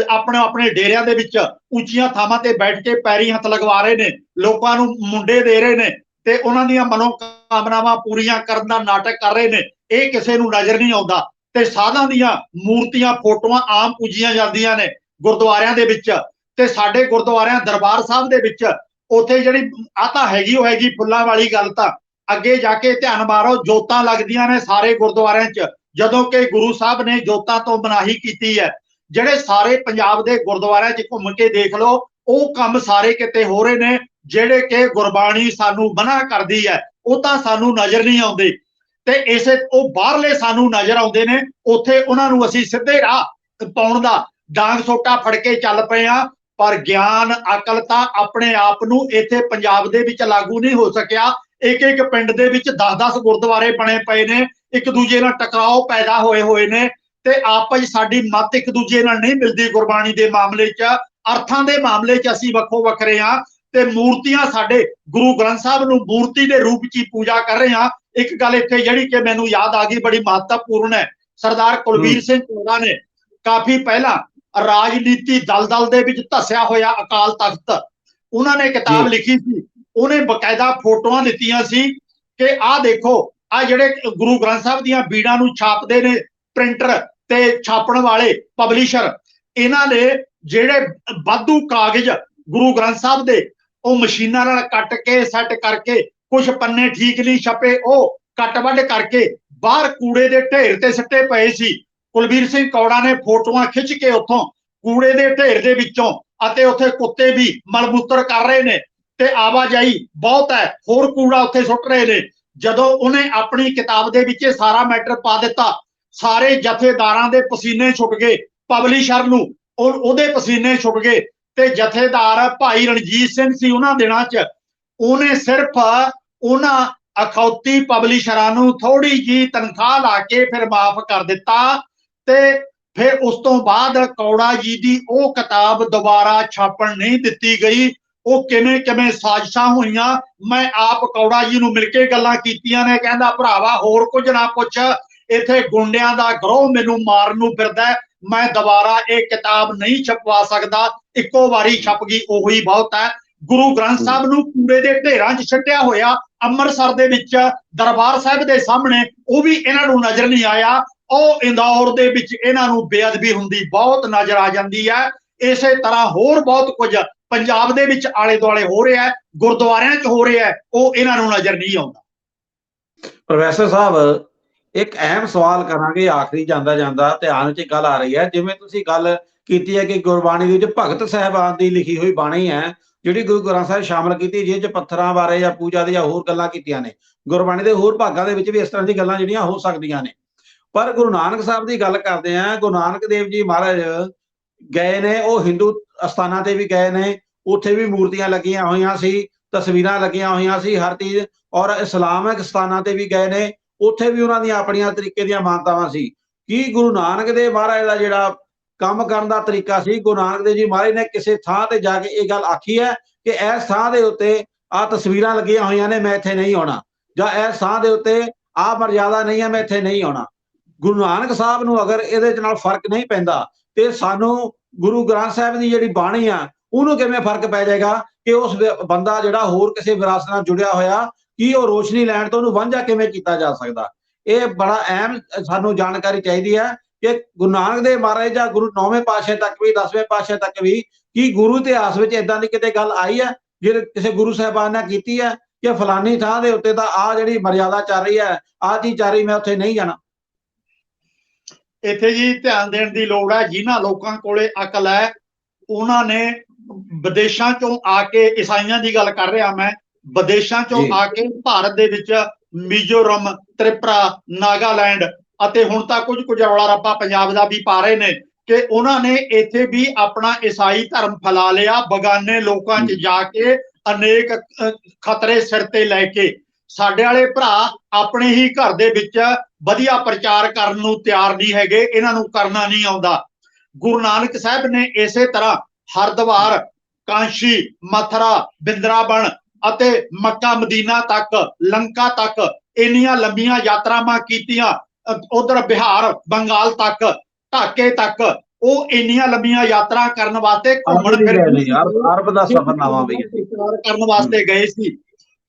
ਆਪਣੇ ਆਪਣੇ ਡੇਰਿਆਂ ਦੇ ਵਿੱਚ ਉੱਚੀਆਂ ਥਾਵਾਂ ਤੇ ਬੈਠ ਕੇ ਪੈਰੀ ਹੱਥ ਲਗਵਾ ਰਹੇ ਨੇ, ਲੋਕਾਂ ਨੂੰ ਮੁੰਡੇ ਦੇ ਰਹੇ ਨੇ ਤੇ ਉਹਨਾਂ ਦੀਆਂ ਮਨੋਕਾਮਨਾਵਾਂ ਪੂਰੀਆਂ ਕਰਨ ਦਾ ਨਾਟਕ ਕਰ ਰਹੇ ਨੇ। ਇਹ ਕਿਸੇ ਨੂੰ ਨਜ਼ਰ ਨਹੀਂ ਆਉਂਦਾ ਤੇ ਸਾਧਾਂ ਦੀਆਂ ਮੂਰਤੀਆਂ ਫੋਟੋਆਂ ਆਮ ਪੂਜੀਆਂ ਜਾਂਦੀਆਂ ਨੇ ਗੁਰਦੁਆਰਿਆਂ ਦੇ ਵਿੱਚ, ਤੇ ਸਾਡੇ ਗੁਰਦੁਆਰਿਆਂ ਦਰਬਾਰ ਸਾਹਿਬ ਦੇ ਵਿੱਚ ਉੱਥੇ ਜਿਹੜੀ ਆ ਤਾਂ ਹੈਗੀ ਉਹ ਹੈਗੀ ਫੁੱਲਾਂ ਵਾਲੀ ਗੱਲ, ਤਾਂ ਅੱਗੇ ਜਾ ਕੇ ਧਿਆਨ ਮਾਰੋ ਜੋਤਾਂ ਲੱਗਦੀਆਂ ਨੇ ਸਾਰੇ ਗੁਰਦੁਆਰਿਆਂ 'ਚ, ਜਦੋਂ ਕਿ ਗੁਰੂ ਸਾਹਿਬ ਨੇ ਜੋਤਾਂ ਤੋਂ ਮਨਾਹੀ ਕੀਤੀ ਹੈ। ਜਿਹੜੇ ਸਾਰੇ ਪੰਜਾਬ ਦੇ ਗੁਰਦੁਆਰਿਆਂ 'ਚ ਘੁੰਮ ਕੇ ਦੇਖ ਲਓ, ਉਹ ਕੰਮ ਸਾਰੇ ਕਿਤੇ ਹੋ ਰਹੇ ਨੇ ਜਿਹੜੇ ਕਿ ਗੁਰਬਾਣੀ ਸਾਨੂੰ ਮਨਾ ਕਰਦੀ ਹੈ, ਉਹ ਤਾਂ ਸਾਨੂੰ ਨਜ਼ਰ ਨਹੀਂ ਆਉਂਦੇ ਤੇ ਇਸੇ ਉਹ ਬਾਹਰਲੇ ਸਾਨੂੰ ਨਜ਼ਰ ਆਉਂਦੇ ਨੇ। ਉੱਥੇ ਉਹਨਾਂ ਨੂੰ ਅਸੀਂ ਸਿੱਧੇ ਰਾਹ ਪਾਉਣ ਦਾ ਡਾਂਗ ਸੋਟਾ ਫੜ ਕੇ ਚੱਲ ਪਏ ਆ, ਪਰ ਗਿਆਨ ਅਕਲ ਤਾਂ ਆਪਣੇ ਆਪ ਨੂੰ ਇੱਥੇ ਪੰਜਾਬ ਦੇ ਵਿੱਚ ਲਾਗੂ ਨਹੀਂ ਹੋ ਸਕਿਆ। ਇੱਕ ਇੱਕ ਪਿੰਡ ਦੇ ਵਿੱਚ 10-10 ਗੁਰਦੁਆਰੇ ਬਣੇ ਪਏ ਨੇ, ਇੱਕ ਦੂਜੇ ਨਾਲ ਟਕਰਾਓ ਪੈਦਾ ਹੋਏ ਨੇ ਤੇ ਆਪਸ ਸਾਡੀ ਮੱਤ ਇੱਕ ਦੂਜੇ ਨਾਲ ਨਹੀਂ ਮਿਲਦੀ। ਗੁਰਬਾਣੀ ਦੇ ਮਾਮਲੇ 'ਚ, ਅਰਥਾਂ ਦੇ ਮਾਮਲੇ 'ਚ ਅਸੀਂ ਵੱਖੋ ਵੱਖਰੇ ਆ ਤੇ ਮੂਰਤੀਆਂ ਸਾਡੇ ਗੁਰੂ ਗ੍ਰੰਥ ਸਾਹਿਬ ਨੂੰ ਮੂਰਤੀ ਦੇ ਰੂਪ 'ਚ ਹੀ ਪੂਜਾ ਕਰ ਰਹੇ ਆ। ਇੱਕ ਗੱਲ ਇੱਥੇ ਜਿਹੜੀ ਕਿ ਮੈਨੂੰ ਯਾਦ ਆ ਗਈ, ਬੜੀ ਮਹੱਤਵਪੂਰਨ ਹੈ। ਸਰਦਾਰ ਕੁਲਬੀਰ ਸਿੰਘ ਚੌੜਾ ਨੇ ਕਾਫੀ ਪਹਿਲਾਂ ਰਾਜਨੀਤੀ ਦਲਦਲ ਦੇ ਵਿੱਚ ਧਸਿਆ ਹੋਇਆ ਅਕਾਲ ਤਖਤ, ਉਹਨਾਂ ਨੇ ਕਿਤਾਬ ਲਿਖੀ ਸੀ, ਉਹਨੇ ਬਕਾਇਦਾ ਫੋਟੋਆਂ ਦਿੱਤੀਆਂ ਸੀ ਕਿ ਆਹ ਦੇਖੋ ਆ ਜਿਹੜੇ ਗੁਰੂ ਗ੍ਰੰਥ ਸਾਹਿਬ ਦੀਆਂ ਬੀੜਾਂ ਨੂੰ ਛਾਪਦੇ ਨੇ ਪ੍ਰਿੰਟਰ ਤੇ ਛਾਪਣ ਵਾਲੇ ਪਬਲਿਸ਼ਰ, ਇਹਨਾਂ ਨੇ ਜਿਹੜੇ ਵਾਧੂ ਕਾਗਜ਼ ਗੁਰੂ ਗ੍ਰੰਥ ਸਾਹਿਬ ਦੇ ਉਹ ਮਸ਼ੀਨਾਂ ਨਾਲ ਕੱਟ ਕੇ ਸੈੱਟ ਕਰਕੇ, ਕੁਝ ਪੰਨੇ ਠੀਕ ਨਹੀਂ ਛਪੇ ਉਹ ਕੱਟ ਵੱਢ ਕਰਕੇ ਬਾਹਰ ਕੂੜੇ ਦੇ ਢੇਰ ਤੇ ਸਿੱਟੇ ਪਏ ਸੀ। ਕੁਲਬੀਰ ਸਿੰਘ ਕੌੜਾ ਨੇ ਫੋਟੋਆਂ ਖਿੱਚ ਕੇ ਉੱਥੋਂ ਕੂੜੇ ਦੇ ਢੇਰ ਦੇ ਵਿੱਚੋਂ, ਅਤੇ ਉੱਥੇ ਕੁੱਤੇ ਵੀ ਮਲਮੂਤਰ ਕਰ ਰਹੇ ਨੇ ਤੇ ਆਵਾਜਾਈ ਬਹੁਤ ਹੈ, ਹੋਰ ਕੂੜਾ ਉੱਥੇ ਸੁੱਟ ਰਹੇ ਨੇ। ਜਦੋਂ ਉਹਨੇ ਆਪਣੀ ਕਿਤਾਬ ਦੇ ਵਿੱਚ ਸਾਰਾ ਮੈਟਰ ਪਾ ਦਿੱਤਾ, ਸਾਰੇ ਜਥੇਦਾਰਾਂ ਦੇ ਪਸੀਨੇ ਛੁੱਟ ਗਏ, ਪਬਲਿਸ਼ਰ ਨੂੰ ਉਹਦੇ ਪਸੀਨੇ ਛੁੱਟ ਗਏ ਤੇ ਜਥੇਦਾਰ ਭਾਈ ਰਣਜੀਤ ਸਿੰਘ ਸੀ ਉਹਨਾਂ ਦਿਨਾਂ 'ਚ, ਉਹਨੇ ਸਿਰਫ ਉਹਨਾਂ ਅਖੌਤੀ ਪਬਲਿਸ਼ਰਾਂ ਨੂੰ ਥੋੜੀ ਜੀ ਤਨਖਾਹ ਲਾ ਕੇ ਫਿਰ ਮਾਫ ਕਰ ਦਿੱਤਾ ਤੇ ਫਿਰ ਉਸ ਤੋਂ ਬਾਅਦ ਕੌੜਾ ਜੀ ਦੀ ਉਹ ਕਿਤਾਬ ਦੁਬਾਰਾ ਛਾਪਣ ਨਹੀਂ ਦਿੱਤੀ ਗਈ। ਉਹ ਕਿਵੇਂ ਕਿਵੇਂ ਸਾਜ਼ਿਸ਼ਾਂ ਹੋਈਆਂ, ਮੈਂ ਆਪ ਕੌੜਾ ਜੀ ਨੂੰ ਮਿਲ ਕੇ ਗੱਲਾਂ ਕੀਤੀਆਂ ਨੇ। ਕਹਿੰਦਾ ਭਰਾਵਾ ਹੋਰ ਕੁਝ ਨਾ ਪੁੱਛ, ਇੱਥੇ ਗੁੰਡਿਆਂ ਦਾ ਗਰੋਹ ਮੈਨੂੰ ਮਾਰਨ ਨੂੰ ਫਿਰਦਾ, ਮੈਂ ਦੁਬਾਰਾ ਇਹ ਕਿਤਾਬ ਨਹੀਂ ਛਪਵਾ ਸਕਦਾ, ਇੱਕੋ ਵਾਰੀ ਛਪ ਗਈ ਉਹੀ ਬਹੁਤ ਹੈ। ਗੁਰੂ ਗ੍ਰੰਥ ਸਾਹਿਬ ਨੂੰ ਕੂੜੇ ਦੇ ਢੇਰਾਂ 'ਚ ਛੱਡਿਆ ਹੋਇਆ ਅੰਮ੍ਰਿਤਸਰ ਦੇ ਵਿੱਚ ਦਰਬਾਰ ਸਾਹਿਬ ਦੇ ਸਾਹਮਣੇ, ਉਹ ਵੀ ਇਹਨਾਂ ਨੂੰ ਨਜ਼ਰ ਨਹੀਂ ਆਇਆ। ਉਹ ਇੰਦੌਰ ਦੇ ਵਿੱਚ ਇਹਨਾਂ ਨੂੰ ਬੇਅਦਬੀ ਹੁੰਦੀ ਬਹੁਤ ਨਜ਼ਰ ਆ ਜਾਂਦੀ ਹੈ। ਇਸੇ ਤਰ੍ਹਾਂ ਹੋਰ ਬਹੁਤ ਕੁਝ ਪੰਜਾਬ ਦੇ ਵਿੱਚ ਆਲੇ ਦੁਆਲੇ ਹੋ ਰਿਹਾ, ਗੁਰਦੁਆਰਿਆਂ 'ਚ ਹੋ ਰਿਹਾ, ਉਹ ਇਹਨਾਂ ਨੂੰ ਨਜ਼ਰ ਨਹੀਂ ਆਉਂਦਾ। ਪ੍ਰੋਫੈਸਰ ਸਾਹਿਬ, ਇੱਕ ਅਹਿਮ ਸਵਾਲ ਕਰਾਂਗੇ ਆਖਰੀ ਜਾਂਦਾ ਜਾਂਦਾ, ਧਿਆਨ 'ਚ ਗੱਲ ਆ ਰਹੀ ਹੈ। ਜਿਵੇਂ ਤੁਸੀਂ ਗੱਲ ਕੀਤੀ ਹੈ ਕਿ ਗੁਰਬਾਣੀ ਦੇ ਵਿੱਚ ਭਗਤ ਸਾਹਿਬਾਨ ਦੀ ਲਿਖੀ ਹੋਈ ਬਾਣੀ ਹੈ ਜਿਹੜੀ ਗੁਰੂ ਗ੍ਰੰਥ ਸਾਹਿਬ ਸ਼ਾਮਲ ਕੀਤੀ, ਜਿਹਦੇ 'ਚ ਪੱਥਰਾਂ ਬਾਰੇ ਜਾਂ ਪੂਜਾ ਦੇ ਜਾਂ ਹੋਰ ਗੱਲਾਂ ਕੀਤੀਆਂ ਨੇ। ਗੁਰਬਾਣੀ ਦੇ ਹੋਰ ਭਾਗਾਂ ਦੇ ਵਿੱਚ ਵੀ ਇਸ ਤਰ੍ਹਾਂ ਦੀ ਗੱਲਾਂ ਜਿਹੜੀਆਂ ਹੋ ਸਕਦੀਆਂ ਨੇ, ਪਰ ਗੁਰੂ ਨਾਨਕ ਸਾਹਿਬ ਦੀ ਗੱਲ ਕਰਦੇ ਆ। ਗੁਰੂ ਨਾਨਕ ਦੇਵ ਜੀ ਮਹਾਰਾਜ ਗਏ ਨੇ, ਉਹ ਹਿੰਦੂ ਅਸਥਾਨਾਂ ਤੇ ਵੀ ਗਏ ਨੇ, ਉੱਥੇ ਵੀ ਮੂਰਤੀਆਂ ਲੱਗੀਆਂ ਹੋਈਆਂ ਸੀ, ਤਸਵੀਰਾਂ ਲੱਗੀਆਂ ਹੋਈਆਂ ਸੀ, ਹਰ ਚੀਜ਼। ਔਰ ਇਸਲਾਮਿਕ ਸਥਾਨਾਂ ਤੇ ਵੀ ਗਏ ਨੇ, ਉੱਥੇ ਵੀ ਉਹਨਾਂ ਦੀਆਂ ਆਪਣੀਆਂ ਤਰੀਕੇ ਦੀਆਂ ਮਾਨਤਾਵਾਂ ਸੀ। ਕੀ ਗੁਰੂ ਨਾਨਕ ਦੇਵ ਮਹਾਰਾਜ ਦਾ ਜਿਹੜਾ ਕੰਮ ਕਰਨ ਦਾ ਤਰੀਕਾ ਸੀ। ਗੁਰੂ ਨਾਨਕ ਦੇਵ ਜੀ ਮਹਾਰਾਜ ਨੇ ਕਿਸੇ ਥਾਂ ਤੇ ਜਾ ਕੇ ਇਹ ਗੱਲ ਆਖੀ ਹੈ ਕਿ ਇਸ ਥਾਂ ਦੇ ਉੱਤੇ ਆ ਤਸਵੀਰਾਂ ਲੱਗੀਆਂ ਹੋਈਆਂ ਨੇ, ਮੈਂ ਇੱਥੇ ਨਹੀਂ ਆਉਣਾ, ਜਾਂ ਇਸ ਥਾਂ ਦੇ ਉੱਤੇ ਆ ਮਰਜ਼ਾਦਾ ਨਹੀਂ ਹੈ, ਮੈਂ ਇੱਥੇ ਨਹੀਂ ਆਉਣਾ। ਗੁਰੂ ਨਾਨਕ ਸਾਹਿਬ ਨੂੰ ਅਗਰ ਇਹਦੇ ਨਾਲ ਫਰਕ ਨਹੀਂ ਪੈਂਦਾ ਤੇ ਸਾਨੂੰ ਗੁਰੂ ਗ੍ਰੰਥ ਸਾਹਿਬ ਦੀ ਜਿਹੜੀ ਬਾਣੀ ਆ ਉਹਨੂੰ ਕਿਵੇਂ ਫਰਕ ਪੈ ਜਾਏਗਾ ਕਿ ਉਸ ਬੰਦਾ ਜਿਹੜਾ ਹੋਰ ਕਿਸੇ ਵਿਰਾਸਤ ਨਾਲ ਜੁੜਿਆ ਹੋਇਆ ਕੀ ਉਹ ਰੋਸ਼ਨੀ ਲੈਣ ਤੋਂ ਉਹਨੂੰ ਵਾਂਝਾ ਕਿਵੇਂ ਕੀਤਾ ਜਾ ਸਕਦਾ। ਇਹ ਬੜਾ ਅਹਿਮ ਸਾਨੂੰ ਜਾਣਕਾਰੀ ਚਾਹੀਦੀ ਹੈ ਕਿ ਗੁਰੂ ਨਾਨਕ ਦੇਵ ਮਹਾਰਾਜ ਜਾਂ ਗੁਰੂ 9ਵੇਂ ਪਾਤਸ਼ਾਹ ਤੱਕ ਵੀ 10ਵੇਂ ਪਾਤਸ਼ਾਹ ਤੱਕ ਵੀ ਕੀ ਗੁਰੂ ਇਤਿਹਾਸ ਵਿੱਚ ਇਦਾਂ ਦੀ ਕਿਤੇ ਗੱਲ ਆਈ ਹੈ ਜਿਹੜੇ ਕਿਸੇ ਗੁਰੂ ਸਾਹਿਬਾਨ ਨੇ ਕੀਤੀ ਹੈ ਕਿ ਫਲਾਨੀ ਥਾਂ ਦੇ ਉੱਤੇ ਤਾਂ ਆ ਜਿਹੜੀ ਮਰਜ਼ਾਦਾ ਚੱਲ ਰਹੀ ਹੈ, ਆ ਚੀਜ਼ ਚੱਲ ਰਹੀ, ਮੈਂ ਉੱਥੇ ਨਹੀਂ ਜਾਣਾ। ਇੱਥੇ ਜੀ ਧਿਆਨ ਦੇਣ ਦੀ ਲੋੜ ਹੈ, ਜਿਨ੍ਹਾਂ ਲੋਕਾਂ ਕੋਲੇ ਅਕਲ ਹੈ ਉਹਨਾਂ ਨੇ ਵਿਦੇਸ਼ਾਂ ਚੋਂ ਆ ਕੇ, ਈਸਾਈਆਂ ਦੀ ਗੱਲ ਕਰ ਰਿਹਾ ਮੈਂ, ਵਿਦੇਸ਼ਾਂ ਚੋਂ ਆ ਕੇ ਭਾਰਤ ਦੇ ਵਿੱਚ ਮਿਜ਼ੋਰਮ, ਤ੍ਰਿਪੁਰਾ, ਨਾਗਾਲੈਂਡ ਅਤੇ ਹੁਣ ਤਾਂ ਕੁਝ ਰੌਲਾ ਰੱਪਾ ਪੰਜਾਬ ਦਾ ਵੀ ਪਾ ਰਹੇ ਨੇ ਕਿ ਉਹਨਾਂ ਨੇ ਇੱਥੇ ਵੀ ਆਪਣਾ ਈਸਾਈ ਧਰਮ ਫੈਲਾ ਲਿਆ, ਬਗਾਨੇ ਲੋਕਾਂ 'ਚ ਜਾ ਕੇ ਅਨੇਕ ਖਤਰੇ ਸਿਰ ਤੇ ਲੈ ਕੇ। ਸਾਡੇ ਵਾਲੇ ਭਰਾ ਆਪਣੇ ਹੀ ਘਰ ਦੇ ਵਿੱਚ ਵਧੀਆ ਪ੍ਰਚਾਰ ਕਰਨ ਨੂੰ ਤਿਆਰ ਨਹੀਂ ਹੈਗੇ, ਇਹਨਾਂ ਨੂੰ ਕਰਨਾ ਨਹੀਂ ਆਉਂਦਾ। ਗੁਰੂ ਨਾਨਕ ਸਾਹਿਬ ਨੇ ਇਸੇ ਤਰ੍ਹਾਂ ਹਰਿਦੁਆਰ, ਕਾਂਸ਼ੀ, ਮਥੁਰਾ, ਬਿੰਦਰਾਬਨ ਅਤੇ ਮੱਕਾ ਮਦੀਨਾ ਤੱਕ, ਲੰਕਾ ਤੱਕ ਇੰਨੀਆਂ ਲੰਬੀਆਂ ਯਾਤਰਾਵਾਂ ਕੀਤੀਆਂ, ਉਧਰ ਬਿਹਾਰ, ਬੰਗਾਲ ਤੱਕ, ਢਾਕੇ ਤੱਕ। ਉਹ ਇੰਨੀਆਂ ਲੰਬੀਆਂ ਯਾਤਰਾ ਕਰਨ ਵਾਸਤੇ ਘੁੰਮਣ ਫਿਰਨ ਅਰਬ ਦਾ ਸਫ਼ਰਨਾਮਾ ਵੀ ਕਰਨ ਵਾਸਤੇ ਗਏ ਸੀ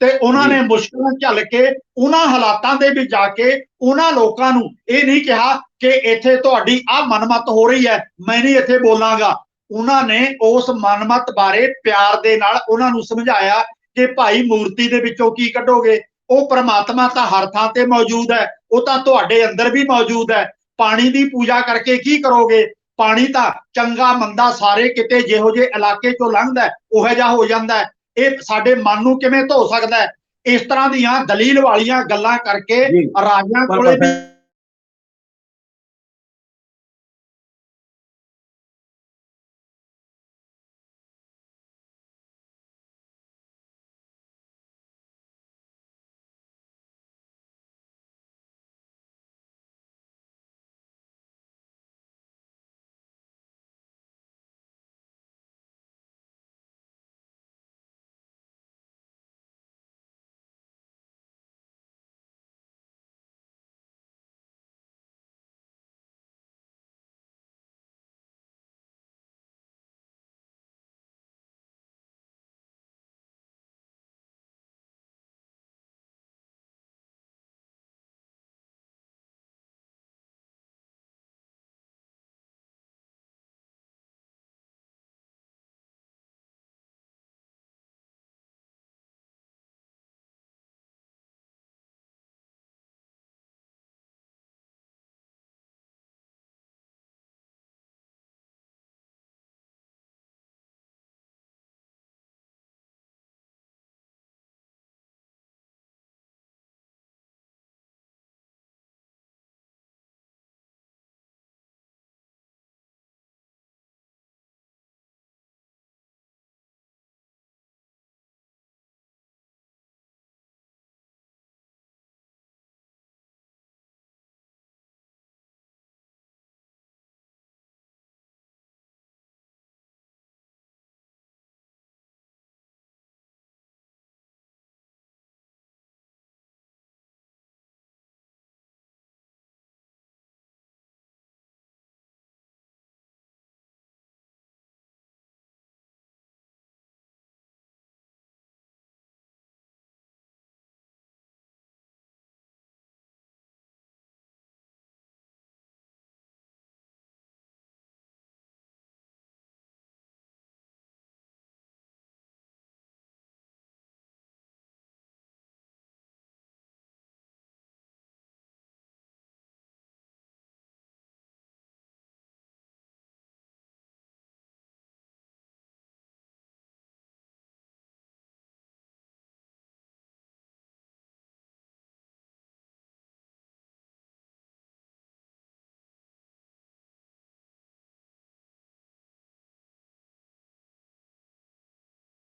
ਤੇ ਉਹਨਾਂ ਨੇ ਮੁਸ਼ਕਲਾਂ ਝੱਲ ਕੇ ਉਹਨਾਂ ਹਾਲਾਤਾਂ ਦੇ ਵਿੱਚ ਜਾ ਕੇ ਉਹਨਾਂ ਲੋਕਾਂ ਨੂੰ ਇਹ ਨਹੀਂ ਕਿਹਾ ਕਿ ਇੱਥੇ ਤੁਹਾਡੀ ਆਹ ਮਨਮਤ ਹੋ ਰਹੀ ਹੈ, ਮੈਂ ਨਹੀਂ ਇੱਥੇ ਬੋਲਾਂਗਾ। ਉਹਨਾਂ ਨੇ ਉਸ ਮਨਮਤ ਬਾਰੇ ਪਿਆਰ ਦੇ ਨਾਲ ਉਹਨਾਂ ਨੂੰ ਸਮਝਾਇਆ ਕਿ ਭਾਈ ਮੂਰਤੀ ਦੇ ਵਿੱਚੋਂ ਕੀ ਕੱਢੋਗੇ, ਉਹ ਪ੍ਰਮਾਤਮਾ ਤਾਂ ਹਰ ਥਾਂ ਤੇ ਮੌਜੂਦ ਹੈ, ਉਹ ਤਾਂ ਤੁਹਾਡੇ ਅੰਦਰ ਵੀ ਮੌਜੂਦ ਹੈ। ਪਾਣੀ ਦੀ ਪੂਜਾ ਕਰਕੇ ਕੀ ਕਰੋਗੇ, ਪਾਣੀ ਤਾਂ ਚੰਗਾ ਮੰਦਾ ਸਾਰੇ ਕਿਤੇ ਜਿਹੋ ਜਿਹੇ ਇਲਾਕੇ ਚੋਂ ਲੰਘਦਾ ਉਹੋ ਜਿਹਾ ਹੋ ਜਾਂਦਾ। ਇਹ ਸਾਡੇ ਮਨ ਨੂੰ ਕਿਵੇਂ ਧੋ ਸਕਦਾ ਹੈ? ਇਸ ਤਰ੍ਹਾਂ ਦੀਆਂ ਦਲੀਲ ਵਾਲੀਆਂ ਗੱਲਾਂ ਕਰਕੇ ਰਾਜਿਆਂ ਕੋਲੇ ਵੀ